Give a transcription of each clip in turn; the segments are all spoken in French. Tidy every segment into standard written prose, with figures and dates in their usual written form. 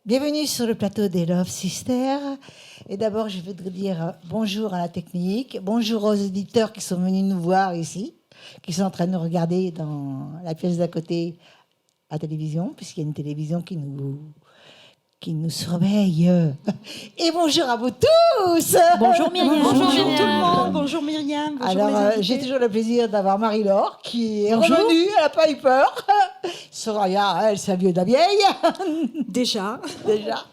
Bienvenue sur le plateau des Love Sisters. Et d'abord, je voudrais dire bonjour à la technique, bonjour aux auditeurs qui sont venus nous voir ici, qui sont en train de nous regarder dans la pièce d'à côté à la télévision, puisqu'il y a une télévision qui nous surveille. Et bonjour à vous tous. Bonjour Myriam. Bonjour tout le monde. Bonjour Myriam. Bonjour Alors, les invités. j'ai toujours le plaisir d'avoir Marie-Laure qui est Bonjour. revenue, elle n'a pas eu peur. Soraya, elle, c'est la vieux de la vieille. Déjà. Déjà.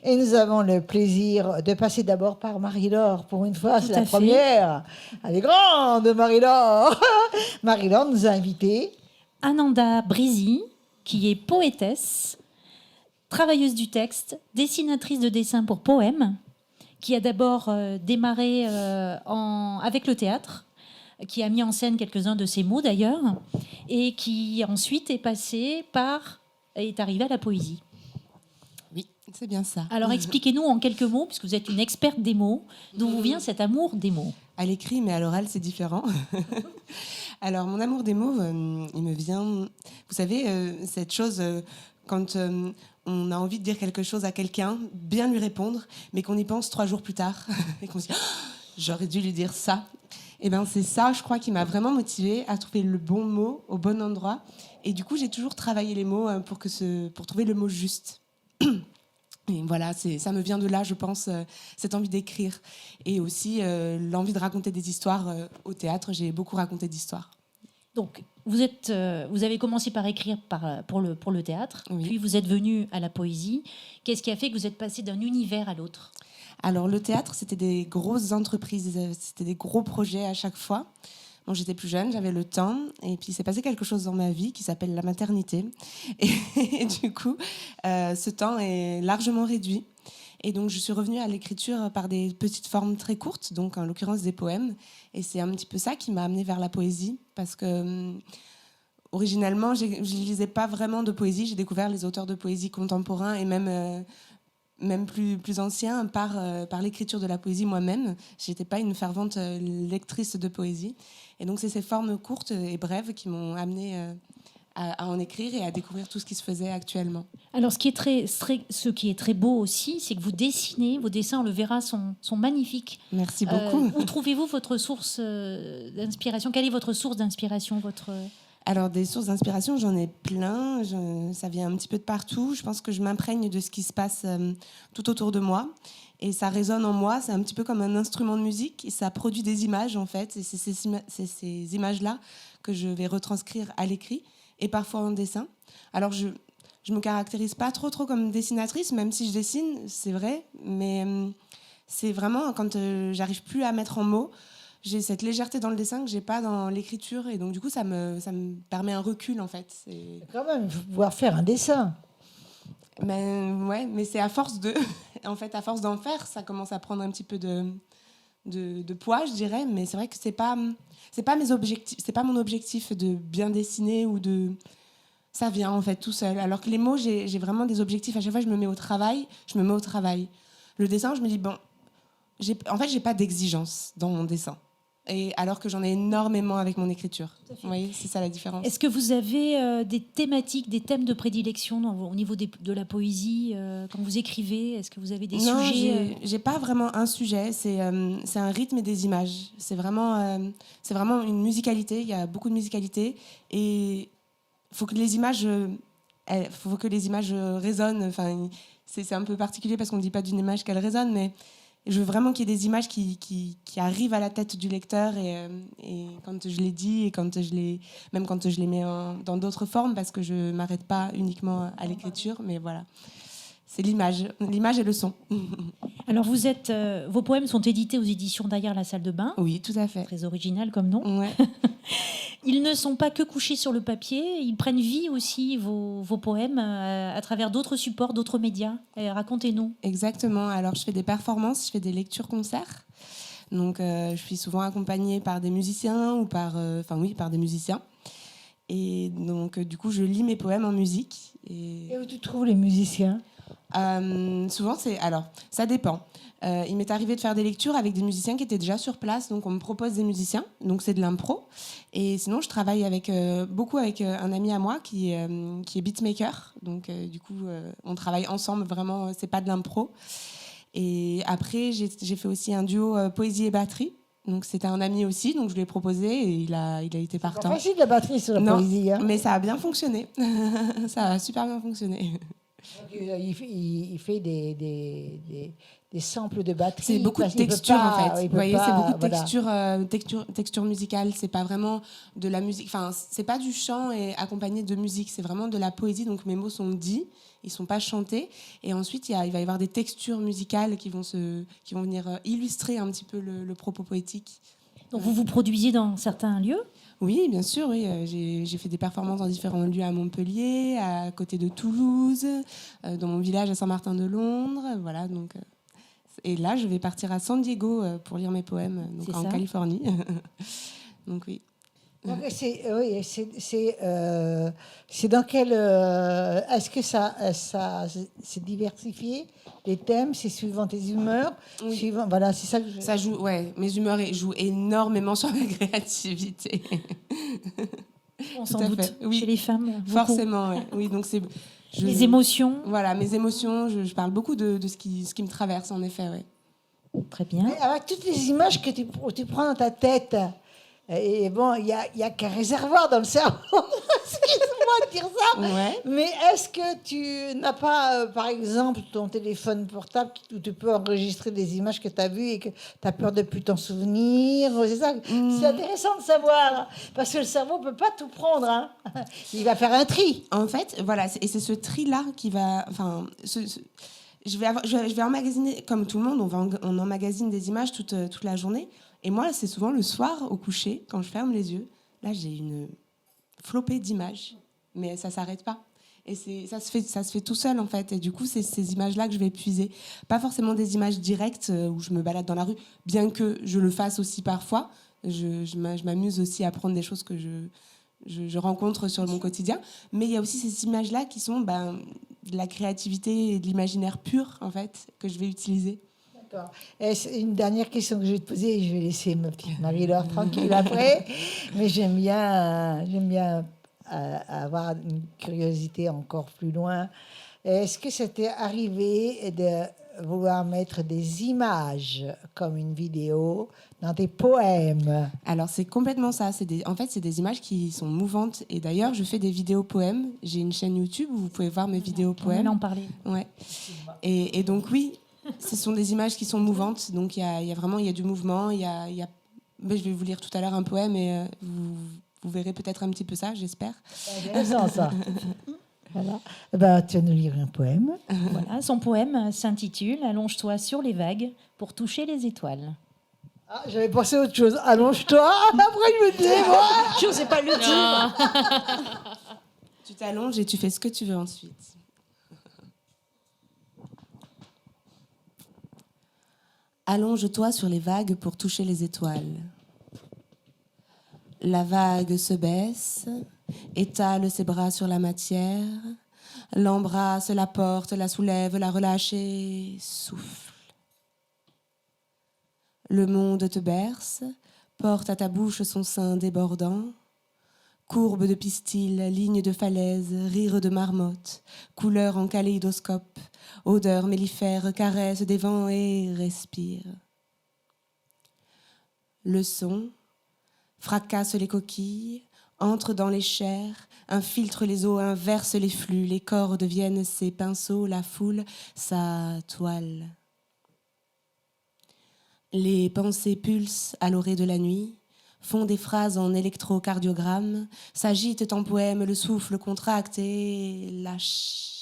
Et nous avons le plaisir de passer d'abord par Marie-Laure. Pour une fois, c'est Tout la à fait. première. Elle est grande, Marie-Laure. Marie-Laure nous a invités. Ananda Brisi, qui est poétesse, travailleuse du texte, dessinatrice de dessins pour poèmes, qui a d'abord démarré avec le théâtre, qui a mis en scène quelques-uns de ses mots d'ailleurs, et qui ensuite est arrivée à la poésie. Oui, c'est bien ça. Alors expliquez-nous en quelques mots, puisque vous êtes une experte des mots, d'où vous vient cet amour des mots. À l'écrit, mais à l'oral, c'est différent. Alors, mon amour des mots, il me vient... Vous savez, cette chose, quand on a envie de dire quelque chose à quelqu'un, bien lui répondre, mais qu'on y pense 3 jours plus tard, et qu'on se dit « j'aurais dû lui dire ça ». Et bien, c'est ça, je crois, qui m'a vraiment motivée à trouver le bon mot au bon endroit. Et du coup, j'ai toujours travaillé les mots pour trouver le mot juste. Et voilà, ça me vient de là, je pense, cette envie d'écrire. Et aussi l'envie de raconter des histoires au théâtre. J'ai beaucoup raconté d'histoires. Donc, vous avez commencé par écrire pour le théâtre, Oui. puis vous êtes venu à la poésie. Qu'est-ce qui a fait que vous êtes passé d'un univers à l'autre ? Alors, le théâtre, c'était des grosses entreprises, c'était des gros projets à chaque fois. Bon, j'étais plus jeune, j'avais le temps, et puis il s'est passé quelque chose dans ma vie qui s'appelle la maternité. Et du coup, ce temps est largement réduit. Et donc, je suis revenue à l'écriture par des petites formes très courtes, donc en l'occurrence des poèmes. Et c'est un petit peu ça qui m'a amenée vers la poésie, parce que originellement, je ne lisais pas vraiment de poésie. J'ai découvert les auteurs de poésie contemporains et même plus anciens par l'écriture de la poésie moi-même. Je n'étais pas une fervente lectrice de poésie. Et donc, c'est ces formes courtes et brèves qui m'ont amenée à en écrire et à découvrir tout ce qui se faisait actuellement. Alors, ce qui est très beau aussi, c'est que vous dessinez, vos dessins, on le verra, sont magnifiques. Merci beaucoup. Où trouvez-vous votre source d'inspiration ? Quelle est votre source d'inspiration ? Alors, des sources d'inspiration, j'en ai plein. Ça vient un petit peu de partout. Je pense que je m'imprègne de ce qui se passe tout autour de moi. Et ça résonne en moi. C'est un petit peu comme un instrument de musique. Et ça produit des images, en fait. Et c'est ces images-là que je vais retranscrire à l'écrit et parfois en dessin. Alors, je me caractérise pas trop comme dessinatrice, même si je dessine, c'est vrai. Mais c'est vraiment quand j'arrive plus à mettre en mots, j'ai cette légèreté dans le dessin que j'ai pas dans l'écriture, et donc du coup ça me permet un recul en fait. Quand même, il faut pouvoir faire un dessin. Mais c'est à force en fait, à force d'en faire, ça commence à prendre un petit peu de poids, je dirais. Mais c'est vrai que c'est pas mes objectifs, c'est pas mon objectif de bien dessiner ou de. Ça vient en fait tout seul. Alors que les mots, j'ai vraiment des objectifs. À chaque fois, je me mets au travail. Le dessin, je me dis j'ai pas d'exigence dans mon dessin. Et alors que j'en ai énormément avec mon écriture. Vous voyez, c'est ça la différence. Est-ce que vous avez des thématiques, des thèmes de prédilection au niveau de la poésie quand vous écrivez ? Est-ce que vous avez des sujets j'ai pas vraiment un sujet. C'est un rythme et des images. C'est vraiment une musicalité. Il y a beaucoup de musicalité. Et il faut que les images résonnent. Enfin, c'est un peu particulier parce qu'on ne dit pas d'une image qu'elle résonne, mais je veux vraiment qu'il y ait des images qui arrivent à la tête du lecteur, et quand je les dis, et même quand je les mets dans d'autres formes, parce que je ne m'arrête pas uniquement à l'écriture, mais voilà. C'est l'image et le son. Alors, vos poèmes sont édités aux éditions Derrière la salle de bain. Oui, tout à fait. Très original comme nom. Ouais. Ils ne sont pas que couchés sur le papier, ils prennent vie aussi, vos poèmes, à travers d'autres supports, d'autres médias. Racontez-nous. Exactement. Alors, je fais des performances, je fais des lectures-concerts. Donc, je suis souvent accompagnée par des musiciens ou par des musiciens. Et donc, du coup, je lis mes poèmes en musique. Et où tu trouves les musiciens ? Souvent, ça dépend. Il m'est arrivé de faire des lectures avec des musiciens qui étaient déjà sur place, donc on me propose des musiciens, donc c'est de l'impro. Et sinon, je travaille beaucoup avec un ami à moi qui est beatmaker, donc du coup, on travaille ensemble, vraiment, c'est pas de l'impro. Et après, j'ai fait aussi un duo poésie et batterie. Donc c'était un ami aussi, donc je lui ai proposé et il a été partant. C'est pas facile la batterie sur la poésie. Hein. Mais ça a bien fonctionné. Ça a super bien fonctionné. Il fait des samples de batterie. C'est beaucoup de texture en fait. Vous voyez, c'est beaucoup de texture musicale. C'est pas vraiment de la musique. Enfin, c'est pas du chant et accompagné de musique. C'est vraiment de la poésie. Donc mes mots sont dits, ils sont pas chantés. Et ensuite, il va y avoir des textures musicales qui vont venir illustrer un petit peu le propos poétique. Donc vous produisez dans certains lieux ? Oui, bien sûr. Oui. J'ai fait des performances dans différents lieux à Montpellier, à côté de Toulouse, dans mon village à Saint-Martin-de-Londres. Voilà, donc. Et là, je vais partir à San Diego pour lire mes poèmes, donc en Californie. Donc oui. Donc, c'est dans quel... est-ce que ça c'est diversifié, les thèmes, c'est suivant tes humeurs, oui. Voilà, c'est ça que Ça joue, ouais, mes humeurs jouent énormément sur ma créativité. On s'en doute, chez les femmes. Beaucoup. Forcément, ouais. Oui, donc c'est... Les émotions. Voilà, mes émotions, je parle beaucoup de ce qui me traverse, en effet, ouais. Très bien. Mais avec toutes les images que tu prends dans ta tête... Et bon, il y a qu'un réservoir dans le cerveau. Excuse-moi de dire ça. Ouais. Mais est-ce que tu n'as pas, par exemple, ton téléphone portable où tu peux enregistrer des images que tu as vues et que tu as peur de plus t'en souvenir? C'est ça. C'est intéressant de savoir. Parce que le cerveau ne peut pas tout prendre. Hein. Il va faire un tri. En fait, voilà. Et c'est ce tri-là qui va... Enfin, je vais emmagasiner, comme tout le monde, on emmagasine des images toute la journée. Et moi, c'est souvent le soir, au coucher, quand je ferme les yeux, là, j'ai une flopée d'images. Mais ça ne s'arrête pas. Et ça se fait tout seul, en fait. Et du coup, c'est ces images-là que je vais puiser. Pas forcément des images directes où je me balade dans la rue, bien que je le fasse aussi parfois. Je m'amuse aussi à prendre des choses que je rencontre sur mon quotidien. Mais il y a aussi ces images-là qui sont de la créativité et de l'imaginaire pur, en fait, que je vais utiliser. D'accord. Et une dernière question que je vais te poser, et je vais laisser ma petite Marie-Laure tranquille après, mais j'aime bien avoir une curiosité encore plus loin. Est-ce que ça t'est arrivé de vouloir mettre des images comme une vidéo dans tes poèmes? Alors c'est complètement ça. En fait, c'est des images qui sont mouvantes. Et d'ailleurs, je fais des vidéos poèmes. J'ai une chaîne YouTube où vous pouvez voir mes vidéos poèmes. On en parlait. Ouais. Et donc oui. Ce sont des images qui sont mouvantes, donc il y a du mouvement. Je vais vous lire tout à l'heure un poème et vous verrez peut-être un petit peu ça, j'espère. C'est intéressant ça. Voilà. Tu vas nous lire un poème. Voilà, son poème s'intitule « Allonge-toi sur les vagues pour toucher les étoiles ». Ah, j'avais pensé à autre chose. Allonge-toi. Après, je me disais, moi, je n'osais pas le dire. Tu t'allonges et tu fais ce que tu veux ensuite. Allonge-toi sur les vagues pour toucher les étoiles. La vague se baisse, étale ses bras sur la matière, l'embrasse, la porte, la soulève, la relâche et souffle. Le monde te berce, porte à ta bouche son sein débordant, courbe de pistil, ligne de falaise, rire de marmotte, couleur en kaléidoscope, odeur mellifère, caresse des vents et respire. Le son fracasse les coquilles, entre dans les chairs, infiltre les eaux, inverse les flux, les corps deviennent ses pinceaux, la foule sa toile. Les pensées pulsent à l'orée de la nuit, font des phrases en électrocardiogramme, s'agitent en poème, le souffle contracte et lâche.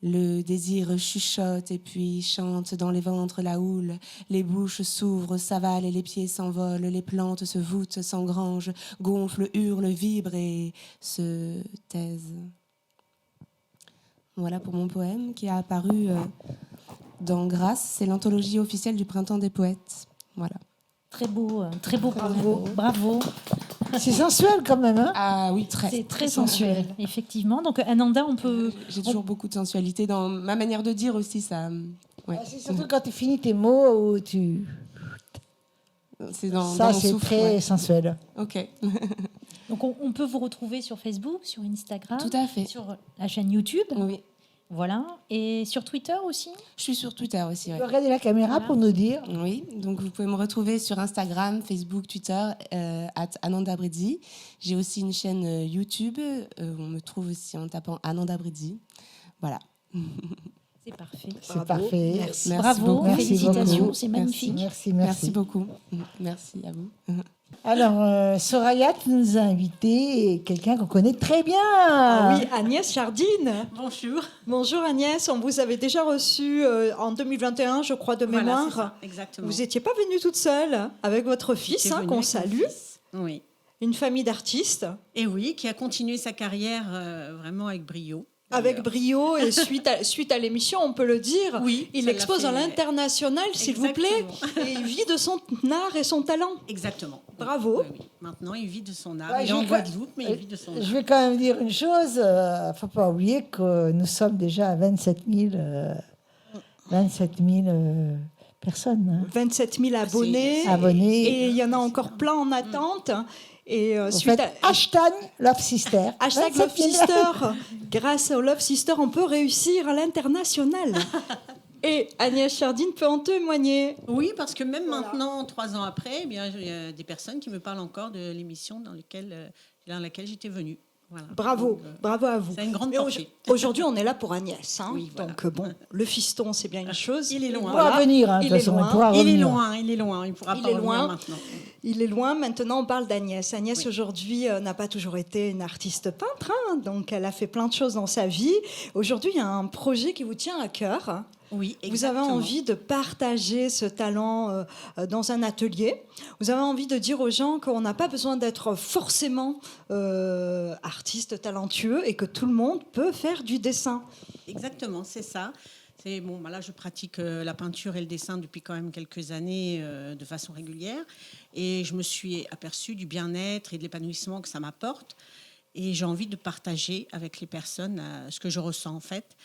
Le désir chuchote et puis chante dans les ventres la houle. Les bouches s'ouvrent, s'avalent et les pieds s'envolent. Les plantes se voûtent, s'engrangent, gonflent, hurlent, vibrent et se taisent. Voilà pour mon poème qui a apparu dans Grâce. C'est l'anthologie officielle du Printemps des poètes. Voilà. Très beau poème. Bravo. C'est sensuel quand même, hein? Ah oui, très. C'est très sensuel, effectivement. Donc Ananda, on peut... J'ai toujours beaucoup de sensualité dans ma manière de dire aussi, ça. Ouais. C'est surtout quand tu finis tes mots où tu... C'est dans Ça, mon c'est souffle, très ouais. sensuel. Ok. Donc on peut vous retrouver sur Facebook, sur Instagram, Tout à fait. sur la chaîne YouTube, Oui. voilà, et sur Twitter aussi. Je suis sur Twitter aussi. Tu Ouais. peux regarder la caméra Voilà. pour nous dire. Oui, donc vous pouvez me retrouver sur Instagram, Facebook, Twitter, @Ananda Bridzi. J'ai aussi une chaîne YouTube, on me trouve aussi en tapant Ananda Bridzi. Voilà. C'est parfait. C'est parfait. Merci Bravo, beaucoup. Merci félicitations, beaucoup. c'est magnifique. Merci, Merci merci. beaucoup. Merci à vous. Alors, Soraya, tu nous as invité quelqu'un qu'on connaît très bien. Ah oui, Agnès Chardine. Bonjour. Bonjour Agnès, on vous avait déjà reçu en 2021, je crois, de Voilà, mémoire. c'est ça, exactement. Vous n'étiez pas venue toute seule, avec votre fils, J'étais venue qu'on avec mon salue, fils. Oui. une famille d'artistes, Et oui, qui a continué sa carrière vraiment avec brio. avec d'ailleurs. brio, et suite à l'émission, on peut le dire, Oui, il ça l'a expose fait- à l'international, s'il vous plaît, Exactement. et il vit de son art et son talent. Exactement. Bravo. Oui, oui. Maintenant, il vit de son art. Ouais, il est je en vais Guadeloupe, mais il vit de son art. Je vais quand même dire une chose. Faut pas oublier que nous sommes déjà à 27 000 personnes. Hein. 27 000 abonnés, Abonnés. et il y en a encore plein en attente. Et Vous suite faites à... hashtag Love Sister. Hashtag 27 Love 000. Sister. Grâce au Love Sister, on peut réussir à l'international. Et Agnès Chardine peut en témoigner. Oui, parce que même maintenant, 3 ans après, eh bien, il y a des personnes qui me parlent encore de l'émission dans laquelle j'étais venue. Voilà. Bravo, Donc, bravo à vous. c'est une grande Mais portée. aujourd'hui, on est là pour Agnès. Hein. Oui, voilà. Donc bon, le fiston, c'est bien une chose. Il est loin. Il pourra venir, hein, de Il toute est façon, loin. il pourra Il est revenir. loin, il est loin. Il ne pourra Il pas est revenir loin. maintenant. Il est loin. Maintenant, on parle d'Agnès. Agnès, Oui. aujourd'hui, n'a pas toujours été une artiste peintre. Hein. Donc, elle a fait plein de choses dans sa vie. Aujourd'hui, il y a un projet qui vous tient à cœur. Oui, Vous avez exactement. envie de partager ce talent dans un atelier. Vous avez envie de dire aux gens qu'on n'a pas besoin d'être forcément artiste talentueux et que tout le monde peut faire du dessin. Exactement, c'est ça. C'est bon, là, je pratique la peinture et le dessin depuis quand même quelques années de façon régulière, et je me suis aperçue du bien-être et de l'épanouissement que ça m'apporte, et j'ai envie de partager avec les personnes ce que je ressens en fait.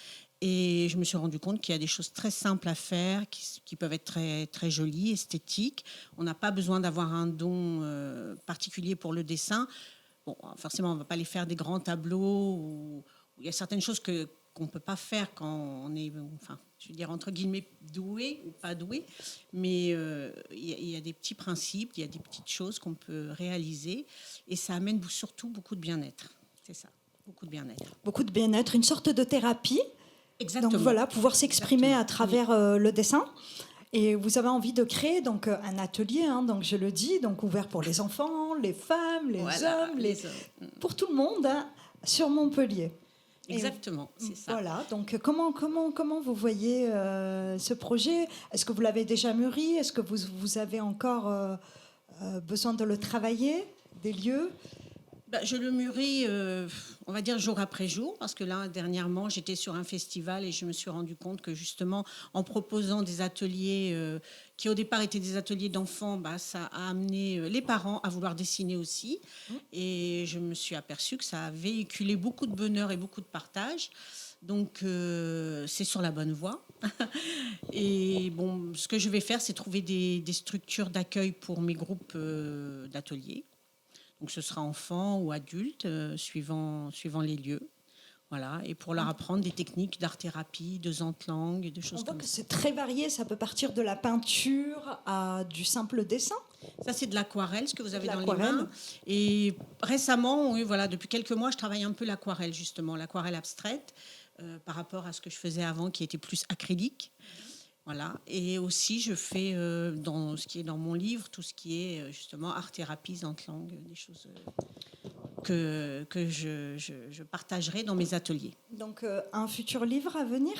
Et je me suis rendu compte qu'il y a des choses très simples à faire, qui peuvent être très, très jolies, esthétiques. On n'a pas besoin d'avoir un don particulier pour le dessin. Bon, forcément, on ne va pas les faire des grands tableaux où il y a certaines choses qu'on ne peut pas faire quand on est, enfin, je veux dire, entre guillemets, doué ou pas doué. Mais il y a des petits principes, il y a des petites choses qu'on peut réaliser. Et ça amène surtout beaucoup de bien-être. C'est ça, beaucoup de bien-être. Beaucoup de bien-être, une sorte de thérapie. Exactement. Donc voilà, pouvoir s'exprimer Exactement. à travers le dessin. Et vous avez envie de créer donc un atelier, hein, donc je le dis, donc ouvert pour les enfants, les femmes, les Voilà, hommes, les hommes. pour tout le monde, hein, sur Montpellier. Et Exactement, c'est ça. voilà, donc comment vous voyez ce projet? Est-ce que vous l'avez déjà mûri? Est-ce que vous avez encore besoin de le travailler, des lieux? Je le mûris, on va dire, jour après jour, parce que là, dernièrement, j'étais sur un festival et je me suis rendu compte que justement, en proposant des ateliers qui au départ étaient des ateliers d'enfants, ça a amené les parents à vouloir dessiner aussi. Et je me suis aperçue que ça a véhiculé beaucoup de bonheur et beaucoup de partage. Donc, c'est sur la bonne voie. Et bon, ce que je vais faire, c'est trouver des structures d'accueil pour mes groupes d'ateliers. Donc, ce sera enfants ou adultes, suivant les lieux. Voilà. Et pour leur apprendre des techniques d'art-thérapie, de zentlang, des On choses voit comme que ça. c'est très varié, ça peut partir de la peinture à du simple dessin. Ça, c'est de l'aquarelle, ce que vous avez dans les L'aquarelle. mains. Et récemment, oui, voilà, depuis quelques mois, je travaille un peu l'aquarelle, justement, l'aquarelle abstraite, par rapport à ce que je faisais avant, qui était plus acrylique. Voilà. Et aussi, je fais, dans ce qui est dans mon livre, tout ce qui est justement art-thérapie, zentlang, des choses que je partagerai dans mes ateliers. Donc un futur livre à venir?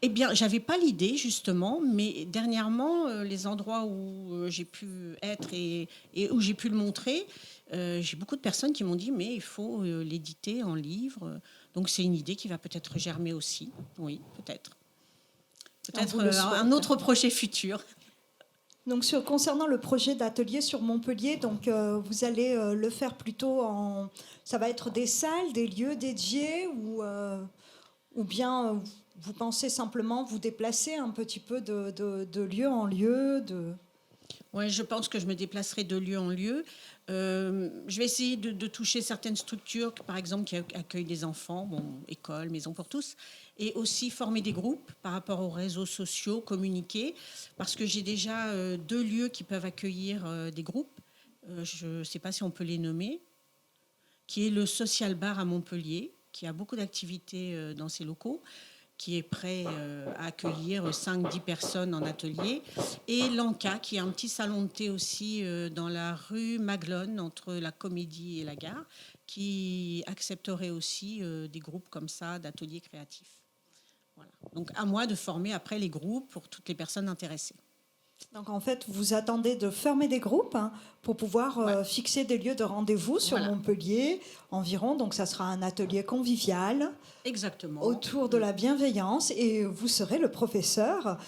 Eh bien, j'avais pas l'idée justement, mais dernièrement, les endroits où j'ai pu être et où j'ai pu le montrer, j'ai beaucoup de personnes qui m'ont dit mais il faut l'éditer en livre. Donc c'est une idée qui va peut-être germer aussi. Oui, peut-être. Peut-être On vous le souhaite. un autre projet futur. Donc, concernant le projet d'atelier sur Montpellier, donc vous allez le faire plutôt en... Ça va être des salles, des lieux dédiés ou bien vous pensez simplement vous déplacer un petit peu de lieu en lieu Ouais, je pense que je me déplacerai de lieu en lieu. Je vais essayer de toucher certaines structures, par exemple, qui accueillent des enfants, bon, école, maison pour tous, et aussi former des groupes par rapport aux réseaux sociaux, communiquer, parce que j'ai déjà 2 lieux qui peuvent accueillir des groupes. Je ne sais pas si on peut les nommer, qui est le Social Bar à Montpellier, qui a beaucoup d'activités dans ses locaux, qui est prêt à accueillir 5-10 personnes en atelier, et l'Anca, qui est un petit salon de thé aussi dans la rue Maglone, entre la Comédie et la Gare, qui accepterait aussi des groupes comme ça, d'ateliers créatifs. Voilà. Donc à moi de former après les groupes pour toutes les personnes intéressées. Donc en fait, vous attendez de fermer des groupes pour pouvoir fixer des lieux de rendez-vous sur Montpellier environ. Donc ça sera un atelier convivial. Exactement. Autour de la bienveillance, et vous serez le professeur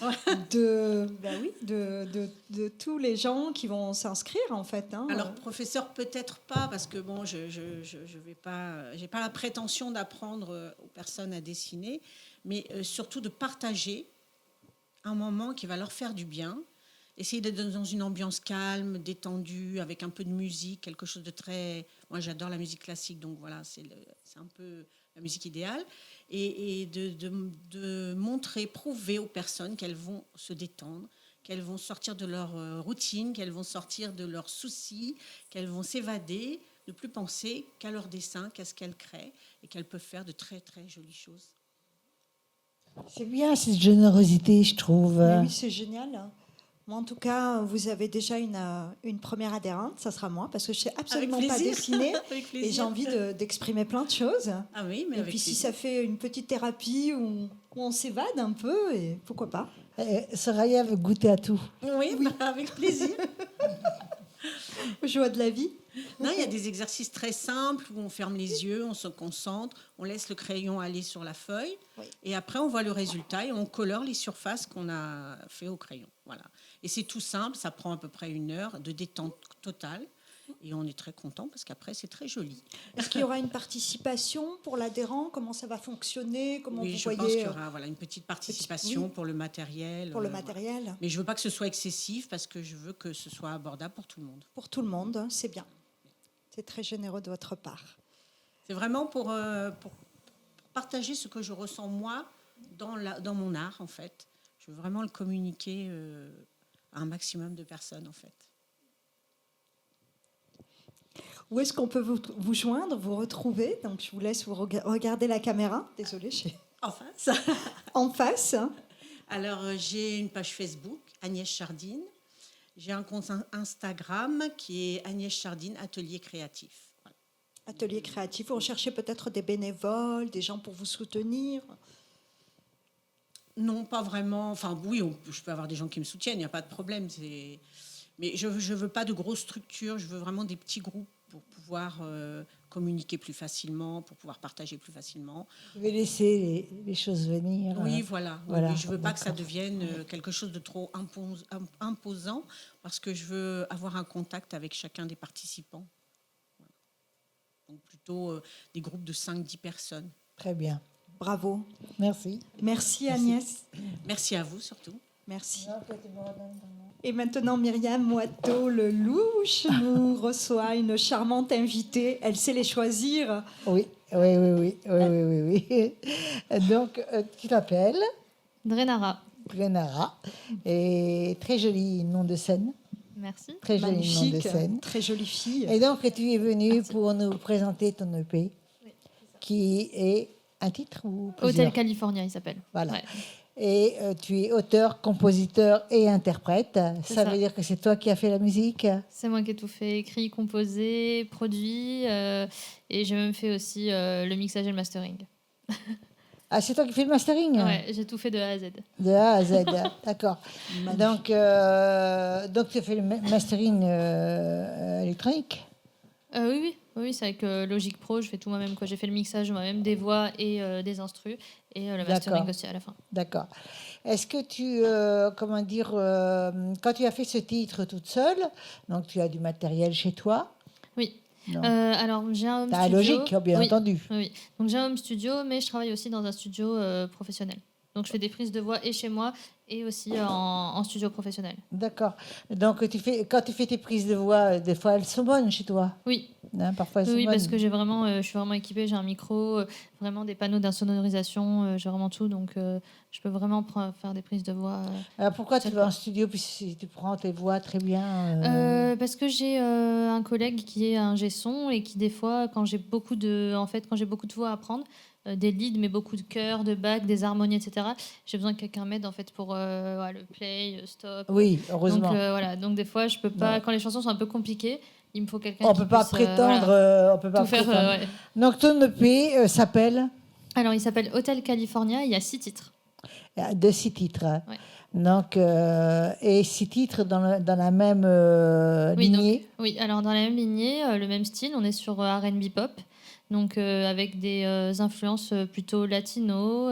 de tous les gens qui vont s'inscrire en fait. Alors professeur peut-être pas, parce que bon, je vais pas, j'ai pas la prétention d'apprendre aux personnes à dessiner, mais surtout de partager un moment qui va leur faire du bien. Essayer d'être dans une ambiance calme, détendue, avec un peu de musique, quelque chose de très... Moi, j'adore la musique classique, donc voilà, c'est un peu la musique idéale. Et de montrer, prouver aux personnes qu'elles vont se détendre, qu'elles vont sortir de leur routine, qu'elles vont sortir de leurs soucis, qu'elles vont s'évader, ne plus penser qu'à leur dessin, qu'à ce qu'elles créent, et qu'elles peuvent faire de très, très jolies choses. C'est bien cette générosité, je trouve. Mais oui, c'est génial. Moi, en tout cas, vous avez déjà une première adhérente, ça sera moi, parce que je ne sais absolument pas dessiner et j'ai envie d'exprimer plein de choses. Ah oui, mais et puis si ça fait une petite thérapie où on s'évade un peu, et pourquoi pas. Soraya veut goûter à tout. Oui. Avec plaisir. Joie de la vie. Non, il y a des exercices très simples où on ferme les yeux, on se concentre, on laisse le crayon aller sur la feuille, et après on voit le résultat et on colore les surfaces qu'on a fait au crayon. Voilà. Et c'est tout simple, ça prend à peu près 1 heure de détente totale, et on est très content parce qu'après c'est très joli. Est-ce qu'il y aura une participation pour l'adhérent? Comment ça va fonctionner? Comment oui, vous je voyez... pense qu'il y aura une petite participation pour le matériel. Pour le matériel. Voilà. Mais je ne veux pas que ce soit excessif parce que je veux que ce soit abordable pour tout le monde. Pour tout le monde, c'est bien. C'est très généreux de votre part. C'est vraiment pour partager ce que je ressens moi dans mon art en fait. Je veux vraiment le communiquer à un maximum de personnes en fait. Où est-ce qu'on peut vous joindre, vous retrouver? Donc je vous laisse vous regarder la caméra. Désolée, En face. En face. Alors j'ai une page Facebook, Agnès Chardine. J'ai un compte Instagram qui est Agnès Chardine Atelier Créatif. Voilà. Atelier Créatif. Vous recherchez peut-être des bénévoles, des gens pour vous soutenir? Non, pas vraiment. Enfin, oui, je peux avoir des gens qui me soutiennent, il n'y a pas de problème. Mais je ne veux pas de grosses structures, je veux vraiment des petits groupes pour pouvoir communiquer plus facilement, pour pouvoir partager plus facilement. Je vais laisser les choses venir. Oui, voilà. Oui, je ne veux pas que ça devienne quelque chose de trop imposant, parce que je veux avoir un contact avec chacun des participants. Voilà. Donc plutôt des groupes de 5-10 personnes. Très bien. Bravo. Merci. Merci Agnès. Merci à vous surtout. Merci. Et maintenant, Myriam Moitot, le louche, nous reçoit une charmante invitée. Elle sait les choisir. Oui. Donc, tu t'appelles Drenara. Drenara. Et très joli nom de scène. Merci. Très joli Magnifique, nom de scène. très jolie fille. Et donc, tu es venue pour nous présenter ton EP, qui est un titre ou plusieurs? Hotel California, il s'appelle. Voilà. Ouais. Et tu es auteur, compositeur et interprète. Ça veut dire que c'est toi qui as fait la musique? C'est moi qui ai tout fait, écrit, composé, produit. Et j'ai même fait aussi le mixage et le mastering. Ah, c'est toi qui fais le mastering? Ouais, j'ai tout fait de A à Z. De A à Z, d'accord. Donc tu as fait le mastering électronique? Oui, c'est avec Logic Pro, je fais tout moi-même, quoi. J'ai fait le mixage moi-même, des voix et des instrus, et le mastering D'accord. aussi à la fin. D'accord. Est-ce que tu, comment dire, quand tu as fait ce titre toute seule, donc tu as du matériel chez toi? Oui. Non. Alors, j'ai un home T'as un studio. Logic, bien Oui, entendu. oui. Donc, j'ai un home studio, mais je travaille aussi dans un studio professionnel. Donc, je fais des prises de voix et chez moi, et aussi en studio professionnel. D'accord. Donc quand tu fais tes prises de voix, des fois elles sont bonnes chez toi. Oui, Hein, parfois elles sont oui, bonnes. parce que j'ai vraiment, je suis vraiment équipée, j'ai un micro, vraiment des panneaux d'insonorisation, j'ai vraiment tout, donc je peux vraiment faire des prises de voix. Alors pourquoi tu seule, vas en quoi. studio puisque tu prends tes voix très bien Parce que j'ai un collègue qui est ingé son et qui des fois, quand j'ai beaucoup de voix à prendre, des leads, mais beaucoup de chœurs, de bacs, des harmonies, etc. J'ai besoin que quelqu'un m'aide en fait pour le play, stop. Oui, heureusement. Donc voilà, donc des fois je peux pas. Ouais. Quand les chansons sont un peu compliquées, il me faut quelqu'un On qui peut pas puisse prétendre, voilà, on peut pas tout faire. prétendre. Ouais. Donc ton EP s'appelle Alors il s'appelle Hotel California. Il y a 6 titres. de 6 titres. Hein. Ouais. Donc et 6 titres dans la même Oui, lignée. donc, oui, alors dans la même lignée, le même style, on est sur R&B pop, donc avec des influences plutôt latino,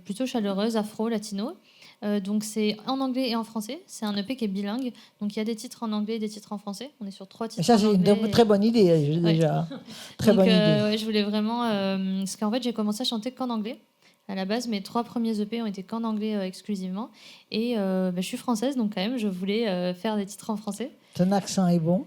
plutôt chaleureuses, afro-latino. Donc c'est en anglais et en français. C'est un EP qui est bilingue. Donc il y a des titres en anglais et des titres en français. On est sur 3 titres Et ça en c'est une anglais. très bonne idée Ouais. déjà. Très Donc bonne idée. ouais, je voulais vraiment... parce qu'en fait, j'ai commencé à chanter qu'en anglais. À la base, mes 3 premiers EP ont été qu'en anglais exclusivement. Et je suis française, donc quand même, je voulais faire des titres en français. Ton accent est bon.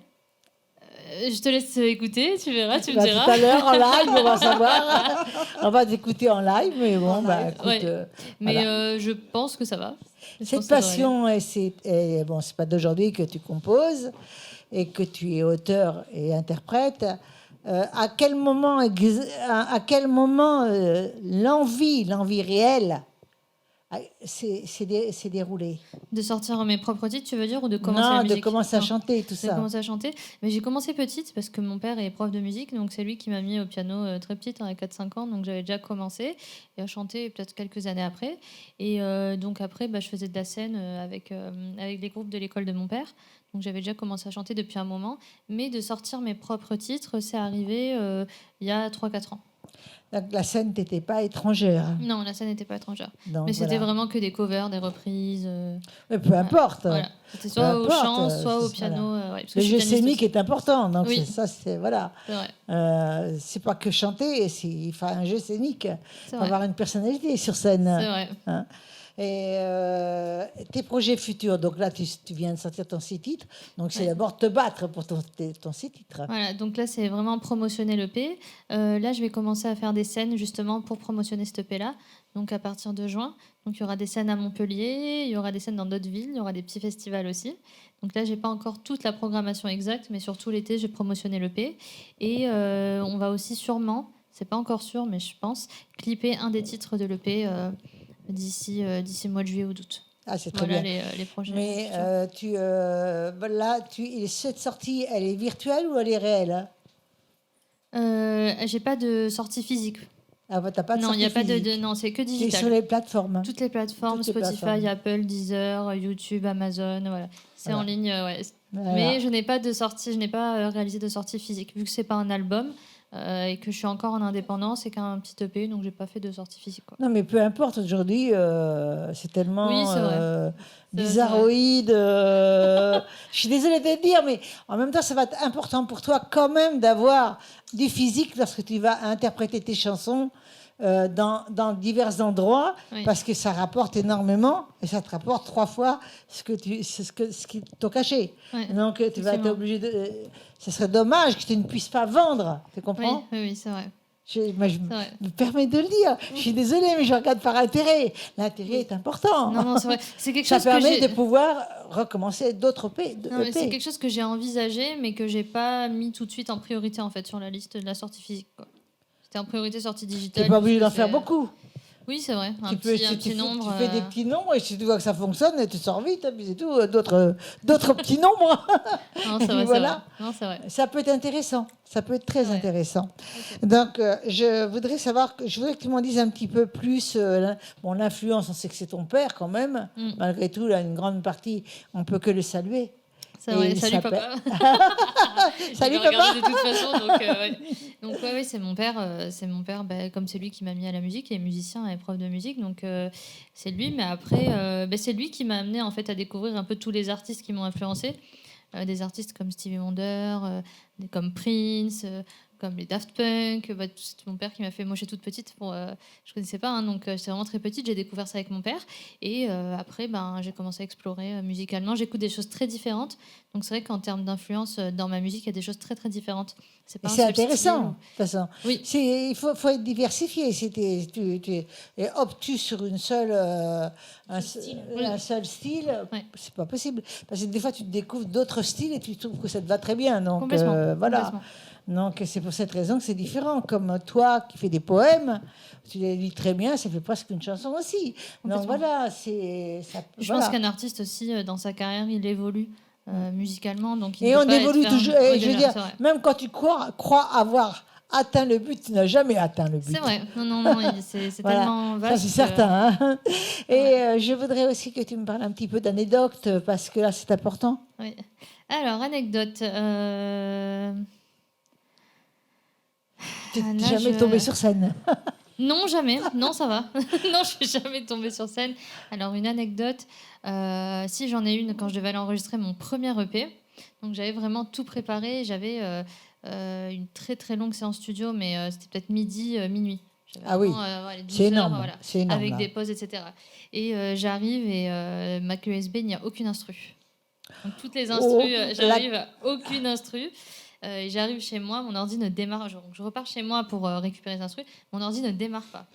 Je te laisse écouter, tu verras, tu me Bah, diras. tout à l'heure en live, on va savoir. On va t'écouter en live, mais bon, bah, écoute, Ouais. Mais voilà. je pense que ça va. Je pense Cette que ça devrait passion, bon, c'est pas d'aujourd'hui que tu composes et que tu es auteur et interprète. À quel moment, l'envie réelle s'est déroulée? aller. De sortir mes propres titres, tu veux dire, ou de commencer la Non, de musique? commencer à Non. chanter, tout J'ai ça. commencé à chanter, mais j'ai commencé petite parce que mon père est prof de musique, donc c'est lui qui m'a mis au piano très petite, à 4-5 ans, donc j'avais déjà commencé et à chanter peut-être quelques années après. Et donc après, je faisais de la scène avec les groupes de l'école de mon père, donc j'avais déjà commencé à chanter depuis un moment, mais de sortir mes propres titres, c'est arrivé il y a 3-4 ans. Donc, la scène n'était pas étrangère. Non, la scène n'était pas étrangère, Donc, mais c'était voilà. vraiment que des covers, des reprises. Mais peu importe. Voilà. C'était Peu soit au importe, chant, soit au piano. voilà. Ouais, parce que Le je suis jeu pianiste scénique aussi. est important. Donc, Oui. c'est voilà. C'est vrai. C'est pas que chanter, il faut un jeu scénique. Il C'est faut vrai. avoir une personnalité sur scène. C'est vrai. Hein. Et tes projets futurs, donc là, tu viens de sortir ton 6 titres. Donc, c'est Ouais. d'abord te battre pour ton 6 titres. Voilà, donc là, c'est vraiment promotionner l'EP. Là, je vais commencer à faire des scènes justement pour promotionner cet EP-là. Donc, à partir de juin. Donc, il y aura des scènes à Montpellier, il y aura des scènes dans d'autres villes, il y aura des petits festivals aussi. Donc là, j'ai pas encore toute la programmation exacte, mais surtout l'été, je vais promotionner l'EP. Et on va aussi sûrement, c'est pas encore sûr, mais je pense, clipper un des titres de l'EP d'ici le mois de juillet ou d'août. Ah, c'est très Voilà bien. les projets. Mais futurs. cette sortie, elle est virtuelle ou elle est réelle? J'ai pas de sortie physique. Ah, bah, t'as pas de Non, il sortie n'y a pas physique. non, c'est que Tu es digital. sur les plateformes. Toutes les plateformes, Toutes les Spotify, plateformes. Apple, Deezer, YouTube, Amazon, voilà. C'est Voilà. en ligne, ouais. Voilà. Mais je n'ai pas de sortie, je n'ai pas réalisé de sortie physique, vu que c'est pas un album et que je suis encore en indépendance et qu'un petit EP, donc j'ai pas fait de sortie physique. Quoi. Non, mais peu importe, aujourd'hui, c'est tellement Oui, c'est vrai. bizarroïde. Je suis désolée de te dire, mais en même temps, ça va être important pour toi quand même d'avoir du physique lorsque tu vas interpréter tes chansons dans divers endroits, Oui. parce que ça rapporte énormément et ça te rapporte 3 fois ce qu'ils t'ont caché. Ouais, Donc, tu vas être effectivement. obligé de... Ce serait dommage que tu ne puisses pas vendre, tu Oui, comprends? oui, c'est vrai. Je C'est vrai. me permets de le dire. Je suis désolée, mais je regarde par intérêt. L'intérêt est important. Non, c'est vrai. C'est quelque Ça chose que permet j'ai. de pouvoir recommencer d'autres EP. Non, mais c'est quelque chose que j'ai envisagé, mais que j'ai pas mis tout de suite en priorité en fait sur la liste de la sortie physique. Quoi. C'était en priorité sortie Tu digitale. n'es pas obligé d'en parce que faire c'est- beaucoup. Oui, c'est vrai. Un Tu petit nombre. tu fais des petits nombres et si tu vois que ça fonctionne, tu sors vite. Et puis c'est tout. D'autres petits nombres. Non, c'est vrai, Voilà. c'est vrai. Non, c'est vrai. Ça peut être intéressant. Ça peut être très Ouais. intéressant. Ok. Donc, je voudrais que tu m'en dises un petit peu plus. L'influence, on sait que c'est ton père quand même. Mm. Malgré tout, là, une grande partie, on peut que le saluer. C'est vrai, il salut s'appelle- papa. Salut Je l'ai regardé papa. de toute façon, donc ouais, c'est mon père. Comme c'est lui qui m'a mis à la musique, il est musicien et prof de musique, donc c'est lui. Mais après, c'est lui qui m'a amené en fait à découvrir un peu tous les artistes qui m'ont influencé. Des artistes comme Stevie Wonder, comme Prince, comme les Daft Punk. C'est mon père qui m'a fait. Moi, je suis toute petite, je connaissais pas, hein, donc j'étais vraiment très petite. J'ai découvert ça avec mon père. Et après, j'ai commencé à explorer musicalement. J'écoute des choses très différentes. Donc c'est vrai qu'en termes d'influence dans ma musique, il y a des choses très très différentes. C'est pas Et un c'est seul intéressant, de style. toute façon. Oui. Il faut être diversifié. Et optes-tu sur une seule, un seul style, Ouais. c'est pas possible. Parce que des fois, tu découvres d'autres styles et tu trouves que ça te va très bien. Donc, Complètement. voilà. Complètement. Donc, c'est pour cette raison que c'est différent. Comme toi qui fais des poèmes, tu les lis très bien, ça fait presque une chanson aussi. Donc, Complètement. voilà. Je pense qu'un artiste aussi, dans sa carrière, il évolue musicalement. Donc il Et ne peut on pas évolue être toujours. fermé. Et Oui, je veux déjà, dire, c'est vrai. même quand tu crois avoir atteint le but, tu n'as jamais atteint le but. C'est vrai. Non, c'est Voilà. tellement Ça, vaste. c'est certain. Hein. Et je voudrais aussi que tu me parles un petit peu d'anecdotes, parce que là, c'est important. Oui. Alors, anecdote. Tu Ah, n'es là, jamais tombé sur scène. Non, jamais. Non, ça va. Non, je suis jamais tombée sur scène. Alors, une anecdote. Si, j'en ai une quand je devais aller enregistrer mon premier EP. Donc, j'avais vraiment tout préparé. J'avais une très, très longue séance studio, mais c'était peut-être midi, minuit. J'avais Ah oui. vraiment, les 12 C'est heures, énorme. voilà, C'est énorme. avec là. des pauses, etc. Et j'arrive et ma clé USB, il n'y a aucune instru. Donc, toutes les instrus, j'arrive à aucune instru. Et j'arrive chez moi, mon ordi ne démarre. Je repars chez moi pour récupérer les instrus. Mon ordi ne démarre pas.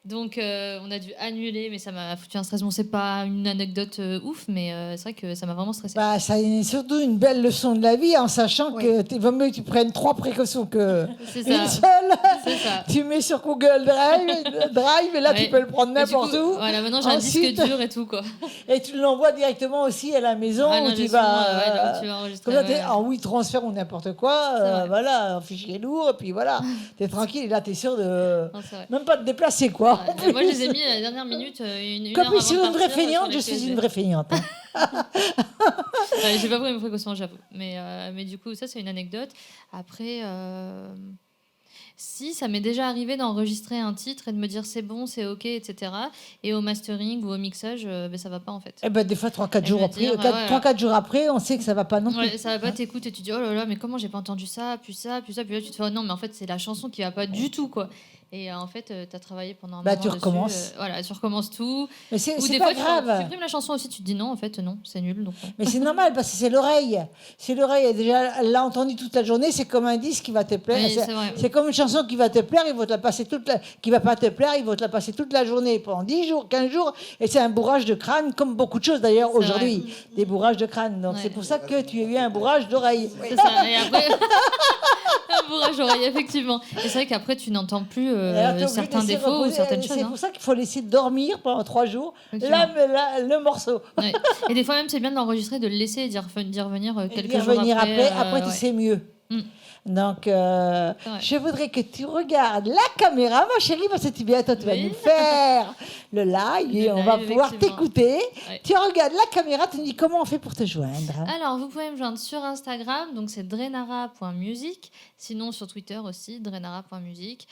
Donc, on a dû annuler, mais ça m'a foutu un stress. Bon, c'est pas une anecdote ouf, mais c'est vrai que ça m'a vraiment stressée. Bah, ça est surtout une belle leçon de la vie, en sachant que il vaut mieux que tu prennes 3 précautions que C'est une ça. seule. C'est ça. Tu mets sur Google Drive et là, tu Ouais. peux le prendre Et du n'importe coup, où. Voilà, maintenant j'ai un Ensuite- disque dur et tout, quoi. Et tu l'envoies directement aussi à la maison Ah, où non, tu j'ai vas. souvent, là où tu vas enregistrer. Comme ça, t'es ouais. en WeTransfer ou n'importe quoi, C'est vrai. voilà, en fichier lourd, et puis voilà, t'es tranquille, et là, t'es sûr de Non, c'est vrai. même pas te déplacer, quoi. Ouais. en Mais moi, je plus. les ai mis à la dernière minute, une Comme heure je avant suis de une vraie partir, sur feignante, les je suis clés une USB. vraie feignante. Hein. Ouais, j'ai pas pris mes précautions, j'avoue. Mais du coup, ça, c'est une anecdote. Après, si, ça m'est déjà arrivé d'enregistrer un titre et de me dire c'est bon, c'est OK, etc. Et au mastering ou au mixage, ça va pas, en fait. Et ben, des fois, 3-4 Et jours me après, dire, ouais. 3-4 jours après, on sait que ça va pas non plus. Ouais, ça va pas, t'écoutes et tu dis oh là là, mais comment j'ai pas entendu ça, puis ça, puis ça, puis là tu te fais oh non, mais en fait c'est la chanson qui va pas du tout, quoi. Et en fait, t'as travaillé pendant un Bah, moment tu dessus, recommences. voilà, tu recommences tout. Mais c'est Ou c'est des pas fois, tu grave. supprimes la chanson aussi, tu te dis non, en fait, non, c'est nul. Donc, non. Mais c'est normal parce que c'est l'oreille. C'est l'oreille. Et déjà, elle l'a entendu toute la journée. C'est comme un disque qui va te plaire. Oui, c'est vrai. C'est comme une chanson qui va te plaire. Ils vont te la passer qui va pas te plaire. Ils vont te la passer toute la journée pendant 10 jours, 15 jours. Et c'est un bourrage de crâne, comme beaucoup de choses d'ailleurs C'est aujourd'hui. Des bourrages de crâne. Donc Ouais. c'est pour ça que tu as eu un bourrage d'oreille. C'est ça. Et après, un bourrage d'oreille, effectivement. Et c'est vrai qu'après, tu n'entends plus Alors, t'es obligé de certains laisser défauts ou reposer. certaines choses. C'est hein. pour ça qu'il faut laisser dormir pendant 3 jours Effectivement. le morceau. Ouais. Et des fois, même, c'est bien de l'enregistrer, de le laisser et d'y revenir Et quelques d'y jours revenir après. Après, tu ouais. sais mieux. Mm. Donc, vrai. je voudrais que tu regardes la caméra, ma chérie, parce que tu bientôt tu vas Oui. nous faire le live et Le on va live, pouvoir effectivement. t'écouter. Ouais. Tu regardes la caméra, tu nous dis comment on fait pour te joindre. Alors, vous pouvez me joindre sur Instagram, donc c'est drenara.music. Sinon, sur Twitter aussi, drenara.music.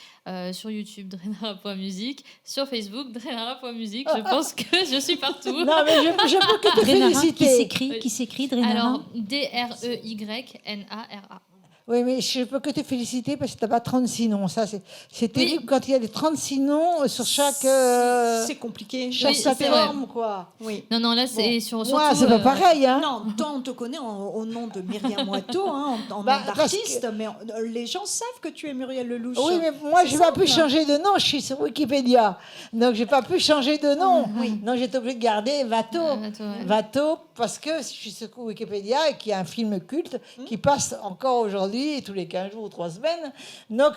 Sur YouTube, drenara.music. Sur Facebook, drenara.music. Je pense que je suis partout. Non, mais je peux que te Drenara, féliciter. qui s'écrit Drenara. Alors, Dreynara. Oui, mais je peux que te féliciter parce que tu n'as pas 36 noms. Ça, c'est Oui. terrible quand il y a des 36 noms sur chaque C'est compliqué. Oui, c'est vrai. plateforme, quoi. Oui. Non, non, là, c'est Bon. surtout. Moi, c'est pas pareil, hein. Non, toi, on te connaît au nom de Myriam Watteau, hein, en Bah, nom parce d'artiste, mais les gens savent que tu es Muriel Lelouch. Oui, mais moi, C'est je n'ai pas pu simple. changer de nom. Je suis sur Wikipédia. Donc, je n'ai pas pu changer de nom. Donc, j'étais obligée de garder Watteau. Watteau, ouais. Watteau, parce que je suis sur Wikipédia et qu'il y a un film culte qui passe encore aujourd'hui, tous les 15 jours ou 3 semaines. Donc,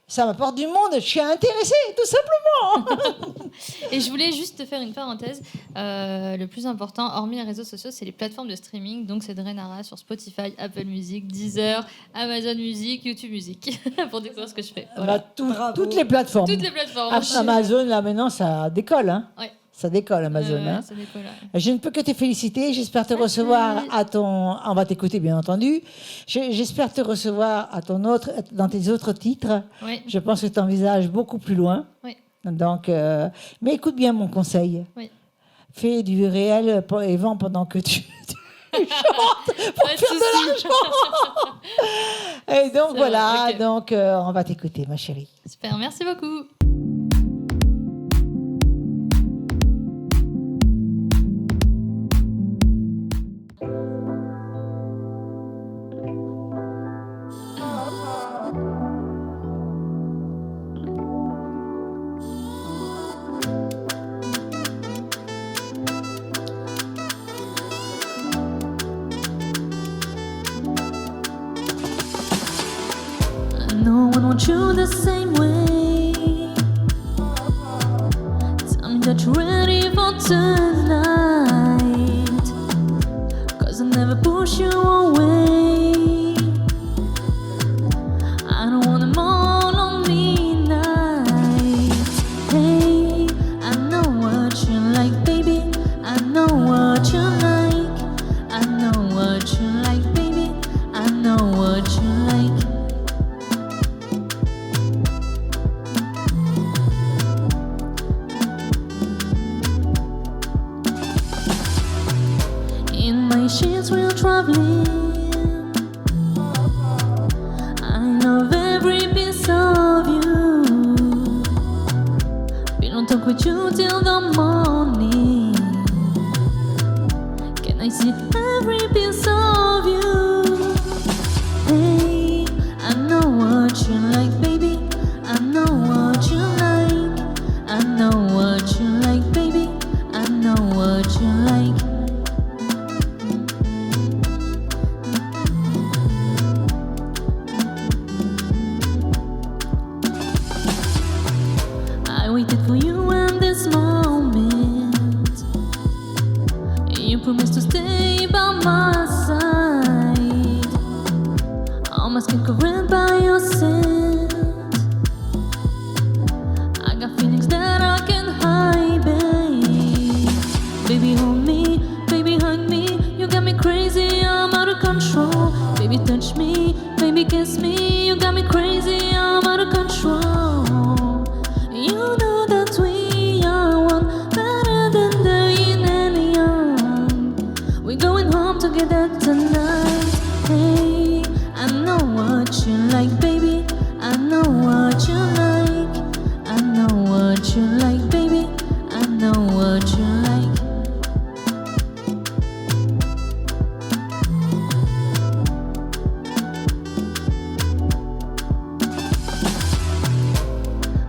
ça m'apporte du monde. Je suis intéressée, tout simplement. Et je voulais juste te faire une parenthèse. Le plus important, hormis les réseaux sociaux, c'est les plateformes de streaming. Donc, c'est Drenara sur Spotify, Apple Music, Deezer, Amazon Music, YouTube Music, pour découvrir ce que je fais. Voilà. Bah, Bravo. toutes les plateformes. Toutes les plateformes. Amazon, là, maintenant, ça décolle. Hein. Ouais. Ça décolle, Amazon. Ouais, Hein. ça décolle, ouais. Je ne peux que te féliciter. J'espère te recevoir à ton. On va t'écouter, bien entendu. J'espère te recevoir dans tes autres titres. Oui. Je pense que tu envisages beaucoup plus loin. Oui. Donc, mais écoute bien mon conseil. Oui. Fais du réel et vends pendant que tu chantes pour Pas de faire de souci. l'argent. Et donc C'est voilà, vrai, ok. donc on va t'écouter, ma chérie. Super, merci beaucoup. No one wants you the same way. Tell me that you're ready for tonight. 'Cause I'll never push you away. I don't want them all on me nights. Hey, I know what you like, baby. I know what you like. I know what you like, baby. I know what you like. In my sheets we're traveling. I love every piece of you. We don't talk with you till the morning. Can I see every piece of you? Hey, I know what you like, baby. I know what you like. I know what you like, baby. I know what you like. I waited for you and this moment. You promised to stay by my side. Almost get covered by your scent. I got feelings that I can't hide, babe. Baby, hold me, baby, hug me. You got me crazy, I'm out of control. Baby, touch me, baby, kiss me. You got me crazy, I'm out of control. You know that we are one, better than the yin and the yang. We're going home together tonight. Hey, I know what you like, baby. I know what you like. I know what you like, baby. I know what you like.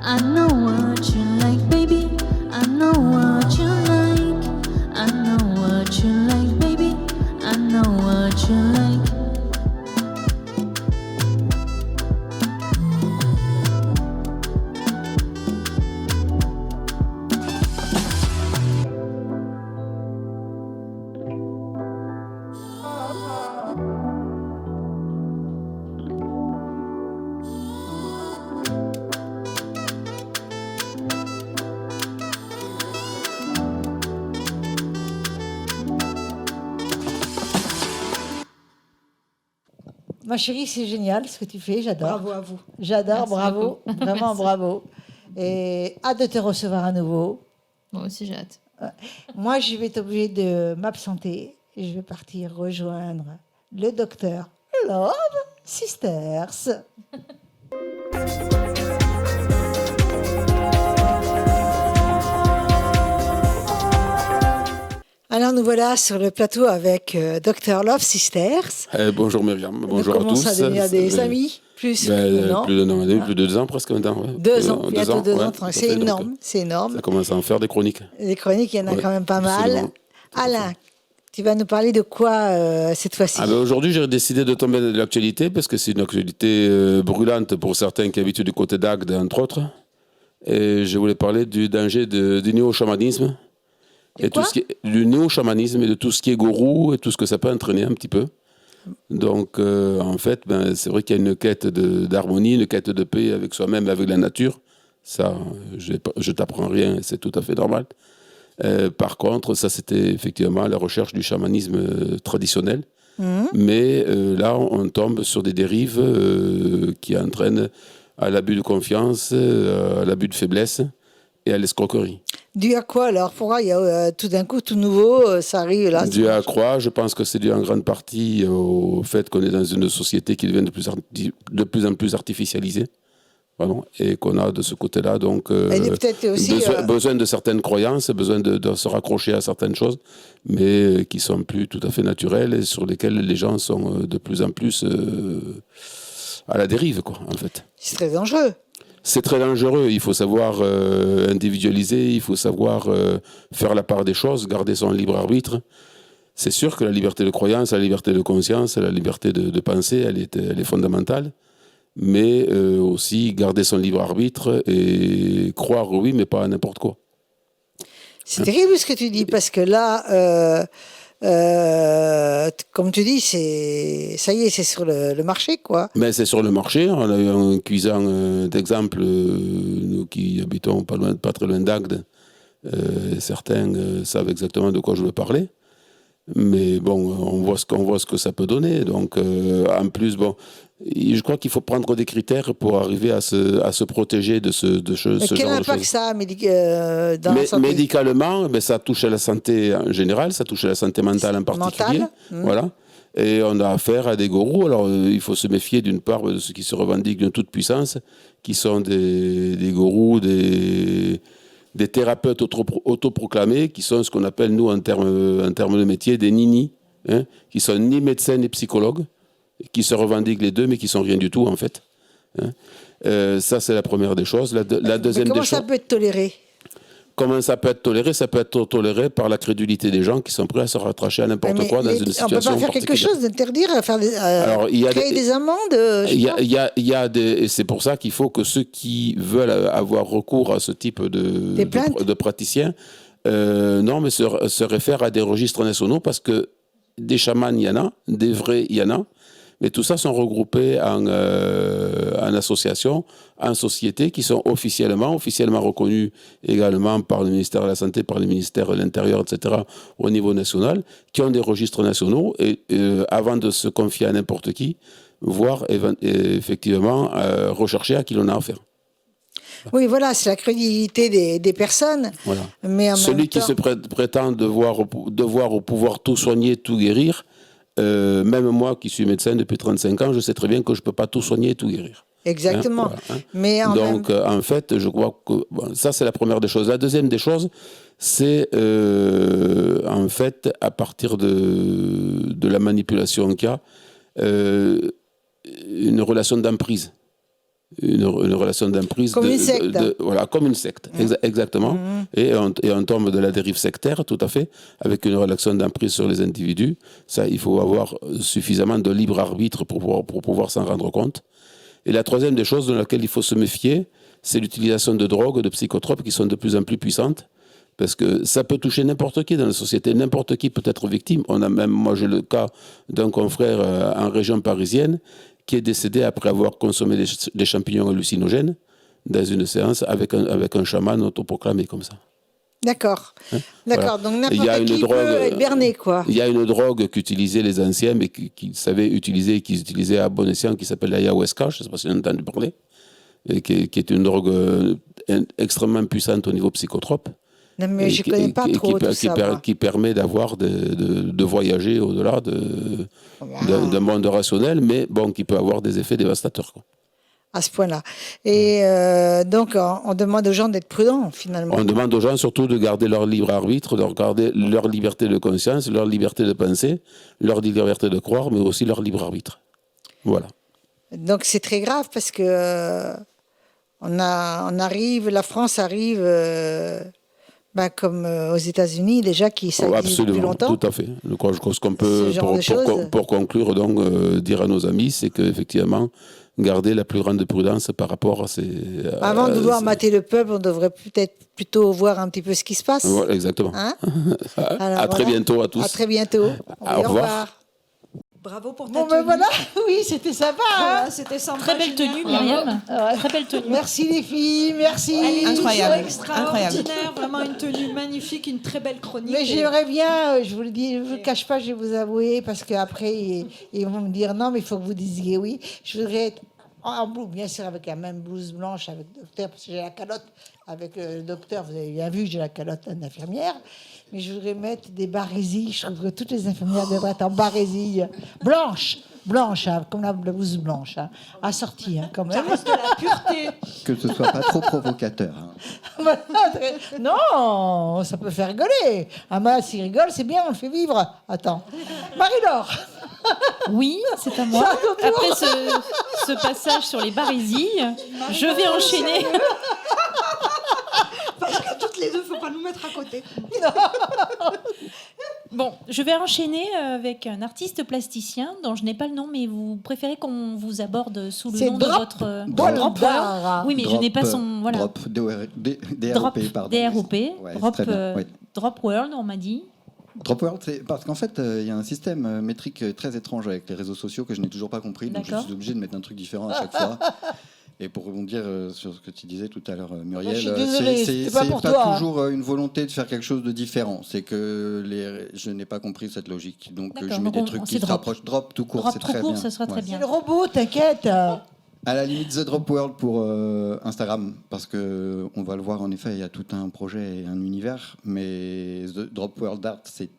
I know what you like, baby. I know what you like. I know what you like, baby. I know what you like. Ma chérie, c'est génial ce que tu fais, j'adore. Bravo à vous. J'adore, Merci bravo, beaucoup. vraiment Merci. bravo. Et hâte de te recevoir à nouveau. Moi aussi, j'ai hâte. Moi, je vais être obligée de m'absenter et je vais partir rejoindre le docteur Love Sisters. Alors nous voilà sur le plateau avec Dr Love Sisters. Bonjour Myriam, bonjour Nous à tous. commençons à devenir des amis, plus non Plus de 2 ans presque maintenant. Ouais. 2 ans, bientôt 2 ans. ouais, tout à C'est fait, donc, énorme, c'est énorme. Ça commence à en faire des chroniques. Les chroniques, il y en a Ouais, quand même pas mal. absolument. Alain, tu vas nous parler de quoi cette fois-ci? Aujourd'hui, j'ai décidé de tomber dans l'actualité parce que c'est une actualité brûlante pour certains qui habitent du côté d'Agde, entre autres. Et je voulais parler du danger du néo-chamanisme. Du quoi Du néo-chamanisme et de tout ce qui est gourou et tout ce que ça peut entraîner un petit peu. Donc, en fait, c'est vrai qu'il y a une quête d'harmonie, une quête de paix avec soi-même, avec la nature. Ça, je t'apprends rien, c'est tout à fait normal. Par contre, ça c'était effectivement la recherche du chamanisme traditionnel. Mais là, on tombe sur des dérives qui entraînent à l'abus de confiance, à l'abus de faiblesse et à l'escroquerie. Dû à quoi alors? Pourquoi il y a tout d'un coup tout nouveau, ça arrive là? Dû à quoi? Je pense que c'est dû en grande partie au fait qu'on est dans une société qui devient de plus en plus artificialisée. Vraiment, et qu'on a de ce côté-là donc Elle est peut-être aussi, besoin de certaines croyances, besoin de se raccrocher à certaines choses, mais qui sont plus tout à fait naturelles et sur lesquelles les gens sont de plus en plus à la dérive, quoi, en fait. C'est très dangereux. C'est très dangereux. Il faut savoir individualiser, il faut savoir faire la part des choses, garder son libre arbitre. C'est sûr que la liberté de croyance, la liberté de conscience, la liberté de penser, elle est fondamentale. Mais aussi garder son libre arbitre et croire, oui, mais pas à n'importe quoi. C'est terrible ce que tu dis, parce que là, comme tu dis, ça y est, c'est sur le marché, quoi. Mais c'est sur le marché. On a eu un cuisant d'exemple, nous qui habitons pas très loin d'Agde. Certains savent exactement de quoi je veux parler. Mais bon, on voit ce que ça peut donner. Donc, en plus, bon, je crois qu'il faut prendre des critères pour arriver à se protéger de ce Mais genre de quel impact choses. ça a dans la santé? Médicalement, ben, ça touche à la santé en général, ça touche à la santé mentale en particulier. Mentale, Voilà. Et on a affaire à des gourous. Alors, il faut se méfier d'une part de ceux qui se revendiquent d'une toute puissance, qui sont des gourous, des thérapeutes autoproclamés, qui sont ce qu'on appelle, nous, en termes de métier, des ninis, hein, qui sont ni médecins ni psychologues, qui se revendiquent les deux, mais qui sont rien du tout, en fait. Hein. Ça, c'est la première des choses. La deuxième Mais comment des ça choses... peut être toléré? Comment ça peut être toléré? Ça peut être toléré par la crédulité des gens qui sont prêts à se rattacher à n'importe Mais quoi dans une situation on peut pas faire quelque particulière. chose, d'interdire, Alors, il y a créer des amendes, Il y a et c'est pour ça qu'il faut que ceux qui veulent avoir recours à ce type de praticiens, non, mais se réfèrent à des registres nationaux, parce que des chamans, il y en a, des vrais, il y en a, mais tout ça sont regroupés en associations, en sociétés qui sont officiellement reconnues également par le ministère de la Santé, par le ministère de l'Intérieur, etc., au niveau national, qui ont des registres nationaux, et avant de se confier à n'importe qui, voire effectivement rechercher à qui l'on a affaire. Oui, voilà, c'est la crédibilité des personnes. Voilà. Mais en Celui même qui temps, se prétend devoir pouvoir tout soigner, tout guérir, même moi qui suis médecin depuis 35 ans, je sais très bien que je ne peux pas tout soigner et tout guérir. exactement. Hein, voilà, hein. Mais Donc, en fait, je crois que ça, c'est la première des choses. La deuxième des choses, c'est en fait, à partir de la manipulation qu'il y a, une relation d'emprise. Une relation d'emprise. Comme une secte. Voilà, comme une secte, exactement. Et on tombe de la dérive sectaire, tout à fait, avec une relation d'emprise sur les individus. Ça, il faut avoir suffisamment de libre arbitre pour pouvoir s'en rendre compte. Et la troisième des choses de laquelle il faut se méfier, c'est l'utilisation de drogues, de psychotropes qui sont de plus en plus puissantes. Parce que ça peut toucher n'importe qui dans la société, n'importe qui peut être victime. Moi j'ai le cas d'un confrère en région parisienne qui est décédé après avoir consommé des champignons hallucinogènes dans une séance avec un chaman autoproclamé comme ça. D'accord. Hein, D'accord. voilà. Donc n'importe qui peut être berné, quoi. Il y a une drogue qu'utilisaient les anciens, mais qu'ils savaient utiliser, qu'ils utilisaient à bon escient, qui s'appelle l'ayahuasca, je ne sais pas si vous en avez entendu parler, et qui est une drogue extrêmement puissante au niveau psychotrope. Non, mais je ne connais pas trop tout ça. Qui permet de voyager au-delà d'un monde rationnel, mais bon, qui peut avoir des effets dévastateurs, quoi. À ce point-là. Et donc, on demande aux gens d'être prudents, finalement. On demande aux gens surtout de garder leur libre arbitre, de garder leur liberté de conscience, leur liberté de penser, leur liberté de croire, mais aussi leur libre arbitre. Voilà. Donc, c'est très grave parce que la France arrive... comme aux États-Unis, déjà, qui s'existe depuis longtemps. Tout à fait. Je crois qu'on peut, pour conclure, donc, dire à nos amis, c'est qu'effectivement, garder la plus grande prudence par rapport à ces... Avant de vouloir mater le peuple, on devrait peut-être plutôt voir un petit peu ce qui se passe. Voilà, exactement. Hein? À très bientôt à tous. À très bientôt. Au revoir. Bravo pour ta Bon, tenue. ben voilà, oui, c'était sympa. Voilà, Hein. c'était sympa. Très belle Julien. tenue, Myriam. Ouais. Très belle tenue. Merci les filles, merci. Elle est Incroyable. extraordinaire, vraiment une tenue magnifique, une très belle chronique. Mais Et- j'aimerais bien, je vous le dis, je vous le cache pas, je vais vous avouer, parce qu'après, ils vont me dire non, mais il faut que vous disiez oui. Je voudrais être en blouse, bien sûr, avec la même blouse blanche avec le docteur, parce que j'ai la calotte avec le docteur. Vous avez bien vu que j'ai la calotte d'infirmière. Mais je voudrais mettre des barésilles. Je trouve que toutes les infirmières devraient être en barésilles blanches. Blanche, hein, comme la blouse blanche, hein, assortie hein, quand même. reste de la pureté. Que ce soit pas trop provocateur. Hein. Voilà, non, ça peut faire rigoler. Un mâle, s'il rigole, c'est bien, on le fait vivre. Attends. Marie-Laure, Oui, c'est à moi. C'est à ton tour. Après ce passage sur les barésilles, je vais enchaîner. Parce que toutes les deux, faut pas nous mettre à côté. Bon, je vais enchaîner avec un artiste plasticien dont je n'ai pas le nom, mais vous préférez qu'on vous aborde sous le c'est nom de Drop. votre Drop. Oui, mais je n'ai pas son voilà. Drop, Drop, DROP, pardon. DROP, Ouais, c'est Drop, très bien, oui. Drop World, on m'a dit. Drop World, c'est parce qu'en fait, il y a un système métrique très étrange avec les réseaux sociaux que je n'ai toujours pas compris, donc je D'accord. suis obligé de mettre un truc différent à chaque fois. Et pour rebondir sur ce que tu disais tout à l'heure, Muriel, je suis désolée, c'est c'était pas pour toi, hein. toujours une volonté de faire quelque chose de différent. C'est que je n'ai pas compris cette logique. Donc D'accord, je mets donc des trucs qui c'est se Drop. rapprochent. Drop tout court, Drop c'est tout très court, bien. ça sera très Ouais. bien. C'est le robot, t'inquiète. À la limite, The Drop World pour Instagram, parce que on va le voir en effet, il y a tout un projet et un univers, mais The Drop World Art, c'est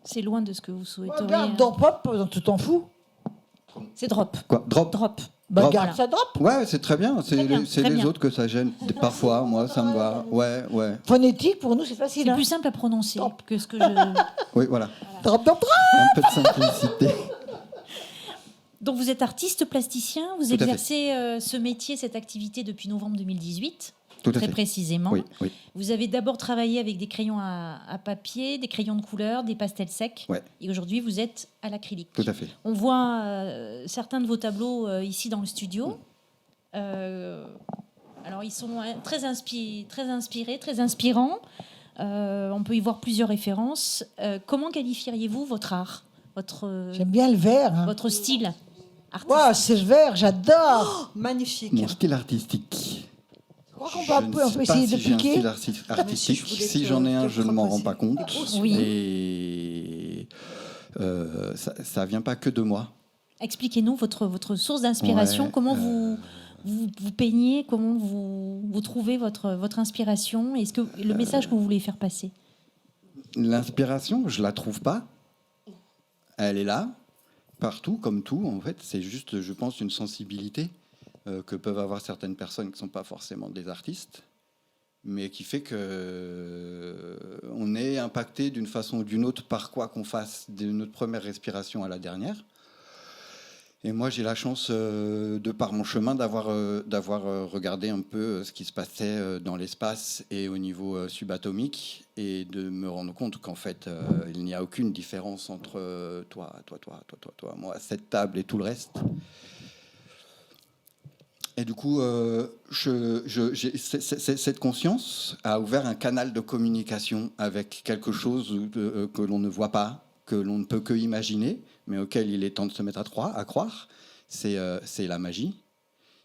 C'est loin de ce que vous souhaiteriez. Regarde, dans Pop, tu t'en fous. C'est Drop. quoi Drop. Drop. Bah, Drop. regarde, ça drop. Ouais, c'est très bien. C'est Très bien, c'est très les bien. autres que ça gêne. Parfois, moi, ça me va. Ouais, ouais. Phonétique, pour nous, c'est facile. C'est Hein. plus simple à prononcer Drop. que ce que je. Oui, voilà. Drop, drop, drop. Un peu de simplicité. Donc vous êtes artiste plasticien, vous Tout à fait. exercez ce métier, cette activité depuis novembre 2018, Tout à très fait. précisément. Oui, oui. Vous avez d'abord travaillé avec des crayons à papier, des crayons de couleur, des pastels secs. Ouais. Et aujourd'hui, vous êtes à l'acrylique. Tout à fait. On voit certains de vos tableaux ici dans le studio. Alors, ils sont très inspirés, très inspirants. On peut y voir plusieurs références. Comment qualifieriez-vous votre art, J'aime bien le vert. Hein. votre style artistique? Wow, c'est le vert, j'adore. Magnifique. Mon style artistique. Je crois qu'on Je peut, ne on sais peut pas essayer si de j'ai un piquer. style si artistique. je voulais Si te- j'en ai un, te je ne m'en rends proposer pas compte. des grosses Oui. Et ça vient pas que de moi. Expliquez-nous votre source d'inspiration. Ouais, Comment vous peignez, comment vous trouvez votre inspiration? Est-ce que le message que vous voulez faire passer? L'inspiration, je la trouve pas. Elle est là, partout, comme tout. En fait, c'est juste, je pense, une sensibilité que peuvent avoir certaines personnes qui ne sont pas forcément des artistes, mais qui fait que on est impacté d'une façon ou d'une autre par quoi qu'on fasse, de notre première respiration à la dernière. Et moi, j'ai la chance, de par mon chemin, d'avoir regardé un peu ce qui se passait dans l'espace et au niveau subatomique, et de me rendre compte qu'en fait, il n'y a aucune différence entre toi, moi, cette table et tout le reste. Et du coup, cette conscience a ouvert un canal de communication avec quelque chose que l'on ne voit pas, que l'on ne peut que imaginer, mais auquel il est temps de se mettre à croire. C'est la magie.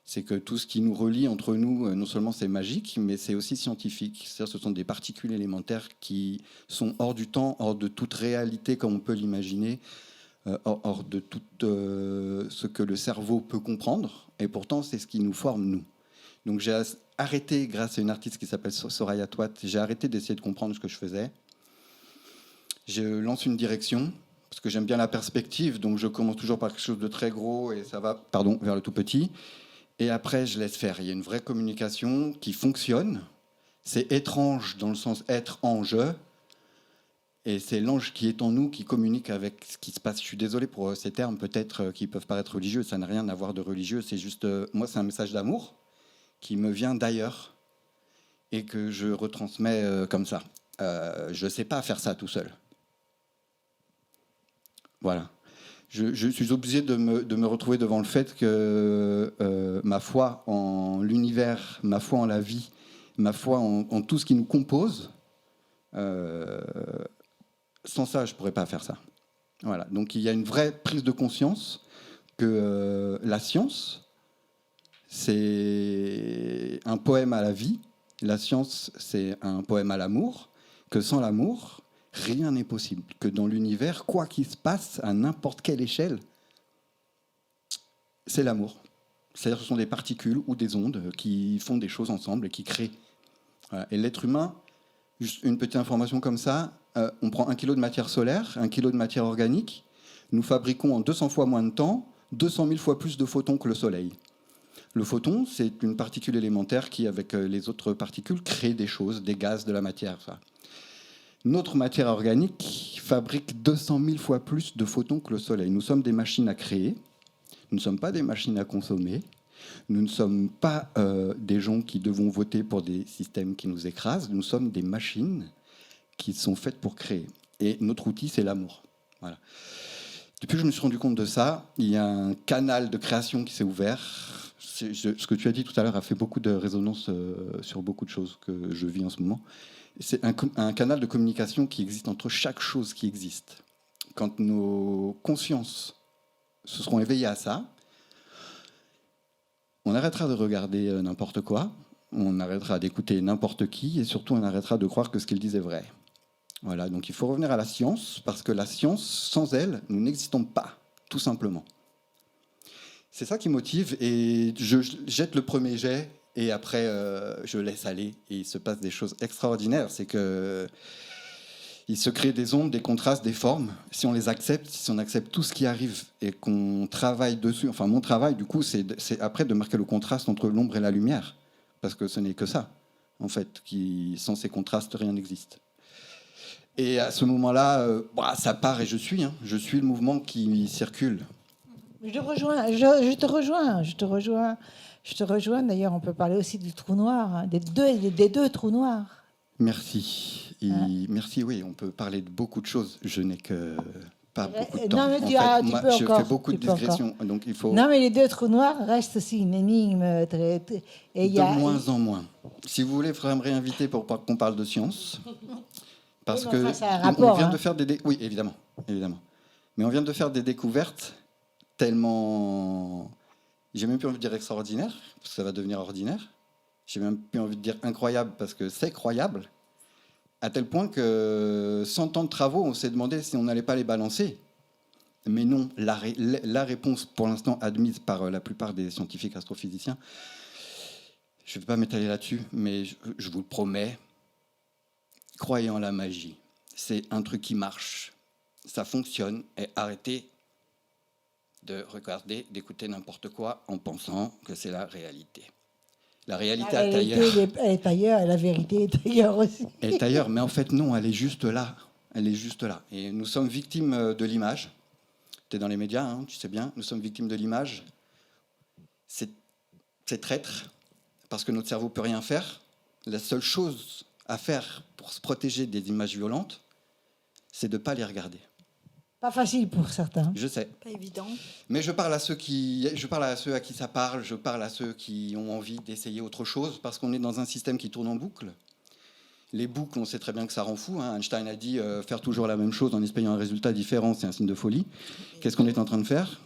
C'est que tout ce qui nous relie entre nous, non seulement c'est magique, mais c'est aussi scientifique. C'est-à-dire ce sont des particules élémentaires qui sont hors du temps, hors de toute réalité comme on peut l'imaginer, hors de tout ce que le cerveau peut comprendre. Et pourtant, c'est ce qui nous forme, nous. Donc j'ai arrêté, grâce à une artiste qui s'appelle Soraya Touat, j'ai arrêté d'essayer de comprendre ce que je faisais. Je lance une direction, parce que j'aime bien la perspective, donc je commence toujours par quelque chose de très gros et ça va, vers le tout petit. Et après, je laisse faire. Il y a une vraie communication qui fonctionne. C'est étrange dans le sens être ange. Et c'est l'ange qui est en nous qui communique avec ce qui se passe. Je suis désolé pour ces termes peut-être qui peuvent paraître religieux. Ça n'a rien à voir de religieux. C'est juste, moi, c'est un message d'amour qui me vient d'ailleurs et que je retransmets comme ça. Je ne sais pas faire ça tout seul. Voilà. Je suis obligé de me retrouver devant le fait que ma foi en l'univers, ma foi en la vie, ma foi en tout ce qui nous compose, sans ça, je ne pourrais pas faire ça. Voilà. Donc il y a une vraie prise de conscience que la science, c'est un poème à la vie. La science, c'est un poème à l'amour. Que sans l'amour, rien n'est possible. Que dans l'univers, quoi qu'il se passe, à n'importe quelle échelle, c'est l'amour. C'est-à-dire que ce sont des particules ou des ondes qui font des choses ensemble et qui créent. Voilà. Et l'être humain, juste une petite information comme ça, on prend 1 kilo de matière solaire, 1 kilo de matière organique, nous fabriquons en 200 fois moins de temps 200 000 fois plus de photons que le Soleil. Le photon, c'est une particule élémentaire qui, avec les autres particules, crée des choses, des gaz, de la matière. Ça. Notre matière organique fabrique 200 000 fois plus de photons que le Soleil. Nous sommes des machines à créer, nous ne sommes pas des machines à consommer, nous ne sommes pas des gens qui devons voter pour des systèmes qui nous écrasent, nous sommes des machines qui sont faites pour créer. Et notre outil, c'est l'amour. Voilà. Depuis que je me suis rendu compte de ça, il y a un canal de création qui s'est ouvert. Ce que tu as dit tout à l'heure a fait beaucoup de résonance sur beaucoup de choses que je vis en ce moment. C'est un canal de communication qui existe entre chaque chose qui existe. Quand nos consciences se seront éveillées à ça, on arrêtera de regarder n'importe quoi, on arrêtera d'écouter n'importe qui, et surtout on arrêtera de croire que ce qu'ils disent est vrai. Voilà, donc il faut revenir à la science, parce que la science, sans elle, nous n'existons pas, tout simplement. C'est ça qui motive, et je jette le premier jet, et après je laisse aller, et il se passe des choses extraordinaires. C'est que il se crée des ondes, des contrastes, des formes. Si on les accepte, si on accepte tout ce qui arrive et qu'on travaille dessus, enfin mon travail, du coup, c'est après de marquer le contraste entre l'ombre et la lumière, parce que ce n'est que ça, en fait, sans ces contrastes, rien n'existe. Et à ce moment-là, ça part et je suis le mouvement qui circule. Je te rejoins. D'ailleurs, on peut parler aussi du trou noir, des deux trous noirs. Merci. Merci, oui, on peut parler de beaucoup de choses. Je n'ai que pas beaucoup de temps. Non, mais je fais beaucoup de digressions, donc il faut... Non, mais les deux trous noirs restent aussi une énigme. De moins en moins. Si vous voulez, il faudrait me réinviter pour qu'on parle de science. Parce que on vient de faire des... Oui, évidemment. Mais on vient de faire des découvertes tellement... J'ai même plus envie de dire extraordinaire, parce que ça va devenir ordinaire. J'ai même plus envie de dire incroyable, parce que c'est croyable. À tel point que 100 ans de travaux, on s'est demandé si on n'allait pas les balancer. Mais non, la réponse, pour l'instant admise par la plupart des scientifiques astrophysiciens, je ne vais pas m'étaler là-dessus, mais je vous le promets, croyez en la magie. C'est un truc qui marche. Ça fonctionne. Et arrêtez de regarder, d'écouter n'importe quoi en pensant que c'est la réalité. La réalité est ailleurs. Elle est ailleurs, et la vérité est ailleurs aussi. Elle est ailleurs, mais en fait, non, elle est juste là. Elle est juste là. Et nous sommes victimes de l'image. Tu es dans les médias, tu sais bien. Nous sommes victimes de l'image. C'est traître, parce que notre cerveau ne peut rien faire. La seule chose à faire pour se protéger des images violentes, c'est de ne pas les regarder. Pas facile pour certains. Je sais. Pas évident. Mais je parle à ceux à qui ça parle, je parle à ceux qui ont envie d'essayer autre chose, parce qu'on est dans un système qui tourne en boucle. Les boucles, on sait très bien que ça rend fou. Einstein a dit faire toujours la même chose en espérant un résultat différent, c'est un signe de folie. Qu'est-ce qu'on est en train de faire ?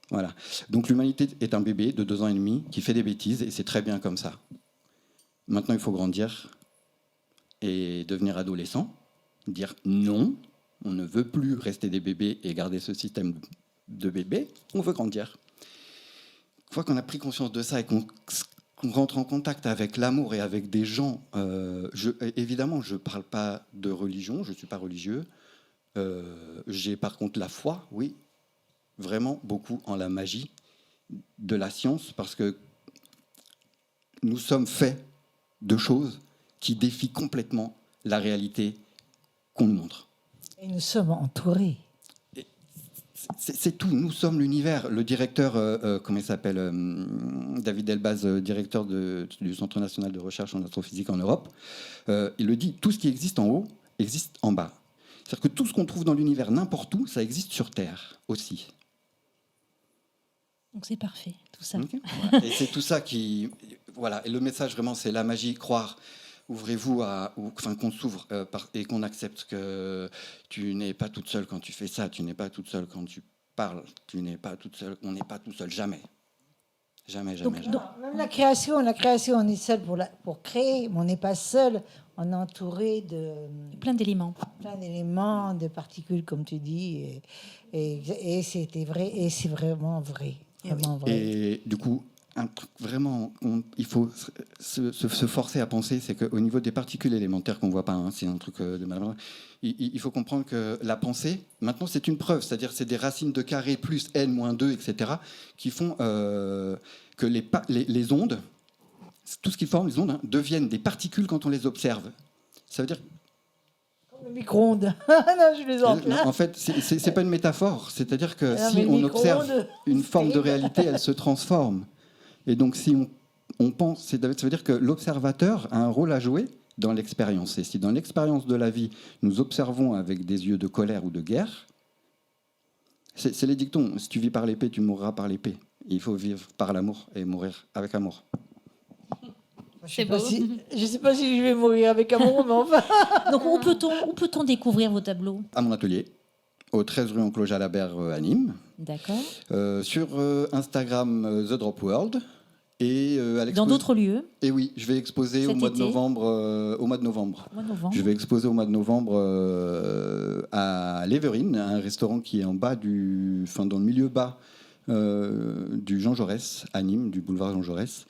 Voilà. Donc l'humanité est un bébé de 2 ans et demi qui fait des bêtises, et c'est très bien comme ça. Maintenant, il faut grandir et devenir adolescent, dire non. On ne veut plus rester des bébés et garder ce système de bébés. On veut grandir. Une fois qu'on a pris conscience de ça et qu'on rentre en contact avec l'amour et avec des gens... évidemment, je ne parle pas de religion, je ne suis pas religieux. J'ai par contre la foi, oui, vraiment beaucoup en la magie de la science, parce que nous sommes faits de choses qui défient complètement la réalité qu'on nous montre. Et nous sommes entourés. C'est tout, nous sommes l'univers. Le directeur, comment il s'appelle, David Elbaz, directeur du Centre national de recherche en astrophysique en Europe, il le dit, tout ce qui existe en haut existe en bas. C'est-à-dire que tout ce qu'on trouve dans l'univers, n'importe où, ça existe sur Terre aussi. Donc c'est parfait, tout ça. Okay. Et c'est tout ça qui... Voilà, et le message vraiment, c'est la magie, croire. ouvrez-vous qu'on s'ouvre et qu'on accepte que tu n'es pas toute seule quand tu fais ça, tu n'es pas toute seule quand tu parles, tu n'es pas toute seule, on n'est pas tout seul, jamais. Jamais. Donc, même la création, on est seul pour créer, mais on n'est pas seul, on est entouré de Plein d'éléments. de particules, comme tu dis, et c'était vrai, et c'est vraiment vrai. Vraiment vrai. Et du coup, un truc vraiment, il faut se forcer à penser, c'est qu'au niveau des particules élémentaires qu'on ne voit pas, hein, c'est un truc de malin. Il faut comprendre que la pensée, maintenant c'est une preuve, c'est-à-dire c'est des racines de carré plus n moins 2, etc., qui font que les ondes, tout ce qui forme les ondes, hein, deviennent des particules quand on les observe. Ça veut dire... Comme le micro-ondes. Non, je les entends. En fait, c'est pas une métaphore, c'est-à-dire que si on observe une forme de réalité, elle se transforme. Et donc si on pense, ça veut dire que l'observateur a un rôle à jouer dans l'expérience. Et si dans l'expérience de la vie, nous observons avec des yeux de colère ou de guerre, c'est les dictons. Si tu vis par l'épée, tu mourras par l'épée. Il faut vivre par l'amour et mourir avec amour. C'est beau. Je ne sais pas si je vais mourir avec amour, mais enfin... Donc, où peut-on découvrir vos tableaux? À mon atelier, au 13 rue Enclos Jalabert à Nîmes. D'accord. Sur Instagram, The Drop World. Et dans d'autres lieux? Et oui, je vais exposer au mois de novembre. Je vais exposer au mois de novembre à l'Everine, un restaurant qui est en bas dans le milieu bas du Jean Jaurès, à Nîmes, du boulevard Jean Jaurès.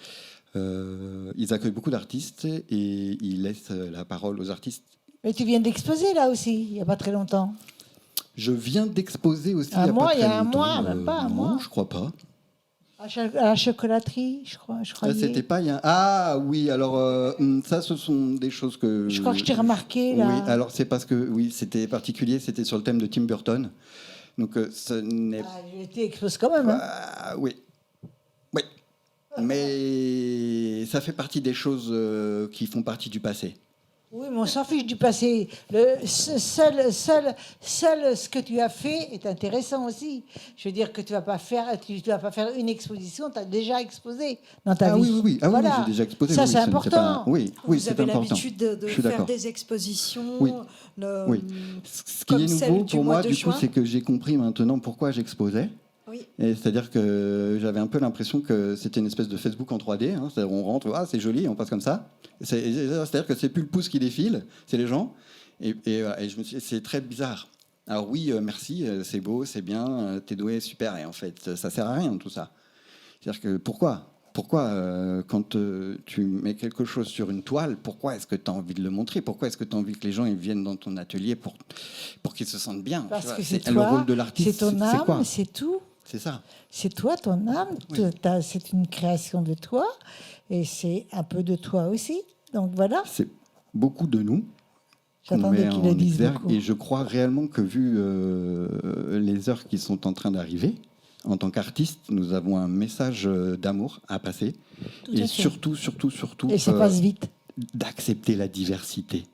Ils accueillent beaucoup d'artistes et ils laissent la parole aux artistes. Mais tu viens d'exposer là aussi, il n'y a pas très longtemps. Je viens d'exposer aussi il y a pas très longtemps. Un mois, même pas un mois. Non, je crois pas. À la chocolaterie, je crois. Ça, c'était pas... Ah oui, alors ça, ce sont des choses que... Je crois que je t'ai remarqué, là. Oui, alors c'est parce que, oui, c'était particulier, c'était sur le thème de Tim Burton. Donc, ce n'est... j'ai été exposé quand même. Hein. Oui. Oui. Mais ça fait partie des choses qui font partie du passé. Oui, mais on s'en fiche du passé. Seul ce que tu as fait est intéressant aussi. Je veux dire que tu vas pas faire une exposition, tu as déjà exposé dans ta vie. Oui. Ah voilà. oui, j'ai déjà exposé. Ça, oui, c'est important. Oui, vous avez l'habitude de faire des expositions. Oui. Oui. Ce qui est nouveau pour moi, du coup, c'est que j'ai compris maintenant pourquoi j'exposais. Oui. C'est-à-dire que j'avais un peu l'impression que c'était une espèce de Facebook en 3D. Hein. On rentre, c'est joli, on passe comme ça. C'est-à-dire que c'est plus le pouce qui défile, c'est les gens. Et je me suis dit, c'est très bizarre. Alors oui, merci, c'est beau, c'est bien, t'es doué, super. Et en fait, ça sert à rien tout ça. C'est-à-dire que pourquoi quand tu mets quelque chose sur une toile, pourquoi est-ce que tu as envie de le montrer? Pourquoi est-ce que tu as envie que les gens ils viennent dans ton atelier pour qu'ils se sentent bien? Parce que c'est le rôle de l'artiste. C'est ton âme, c'est tout. C'est ça. C'est toi, ton âme. Oui. C'est une création de toi. Et c'est un peu de toi aussi. Donc voilà. C'est beaucoup de nous. J'attendais qu'il le dise beaucoup. Et je crois réellement que vu les heures qui sont en train d'arriver, en tant qu'artiste, nous avons un message d'amour à passer. Et surtout, et ça passe vite. D'accepter la diversité.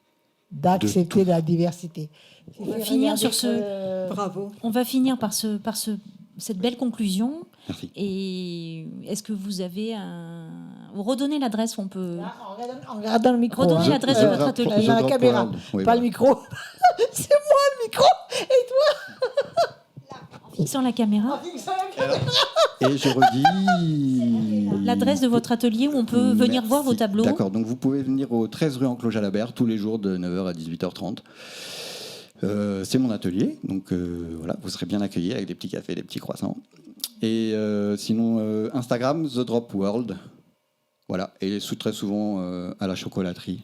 D'accepter la diversité. On va finir sur ce. Bravo. On va finir par cette belle conclusion. Merci. Et est-ce que vous avez vous redonnez l'adresse où on peut... En regardant le micro. Redonnez l'adresse de votre atelier. Dans la caméra, oui, pas le micro. C'est moi le micro. Et toi En fixant la caméra. Et je redis... L'adresse de votre atelier où on peut venir voir vos tableaux. D'accord, donc vous pouvez venir au 13 rue Enclos Jalabert tous les jours de 9h à 18h30. C'est mon atelier, donc voilà, vous serez bien accueillis avec des petits cafés, des petits croissants. Et sinon, Instagram, The Drop World. Voilà, et très souvent à la chocolaterie,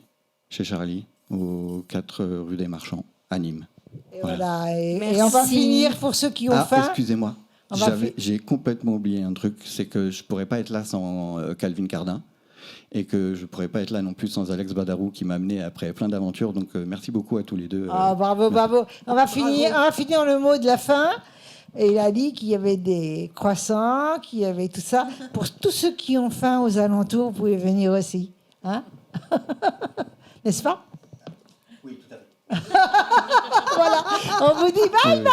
chez Charlie, au 4 rue des Marchands, à Nîmes. Et voilà, et on va finir pour ceux qui ont faim. Excusez-moi, j'ai complètement oublié un truc, c'est que je ne pourrais pas être là sans Calvin Cardin. Et que je ne pourrais pas être là non plus sans Alex Badarou qui m'a amené après plein d'aventures. Donc merci beaucoup à tous les deux. Bravo. On va finir le mot de la fin. Et il a dit qu'il y avait des croissants, qu'il y avait tout ça. Pour tous ceux qui ont faim aux alentours, vous pouvez venir aussi. Hein? N'est-ce pas? Oui, tout à fait. Voilà, on vous dit bye bye.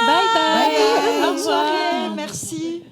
Bye bye. Bonne soirée, merci.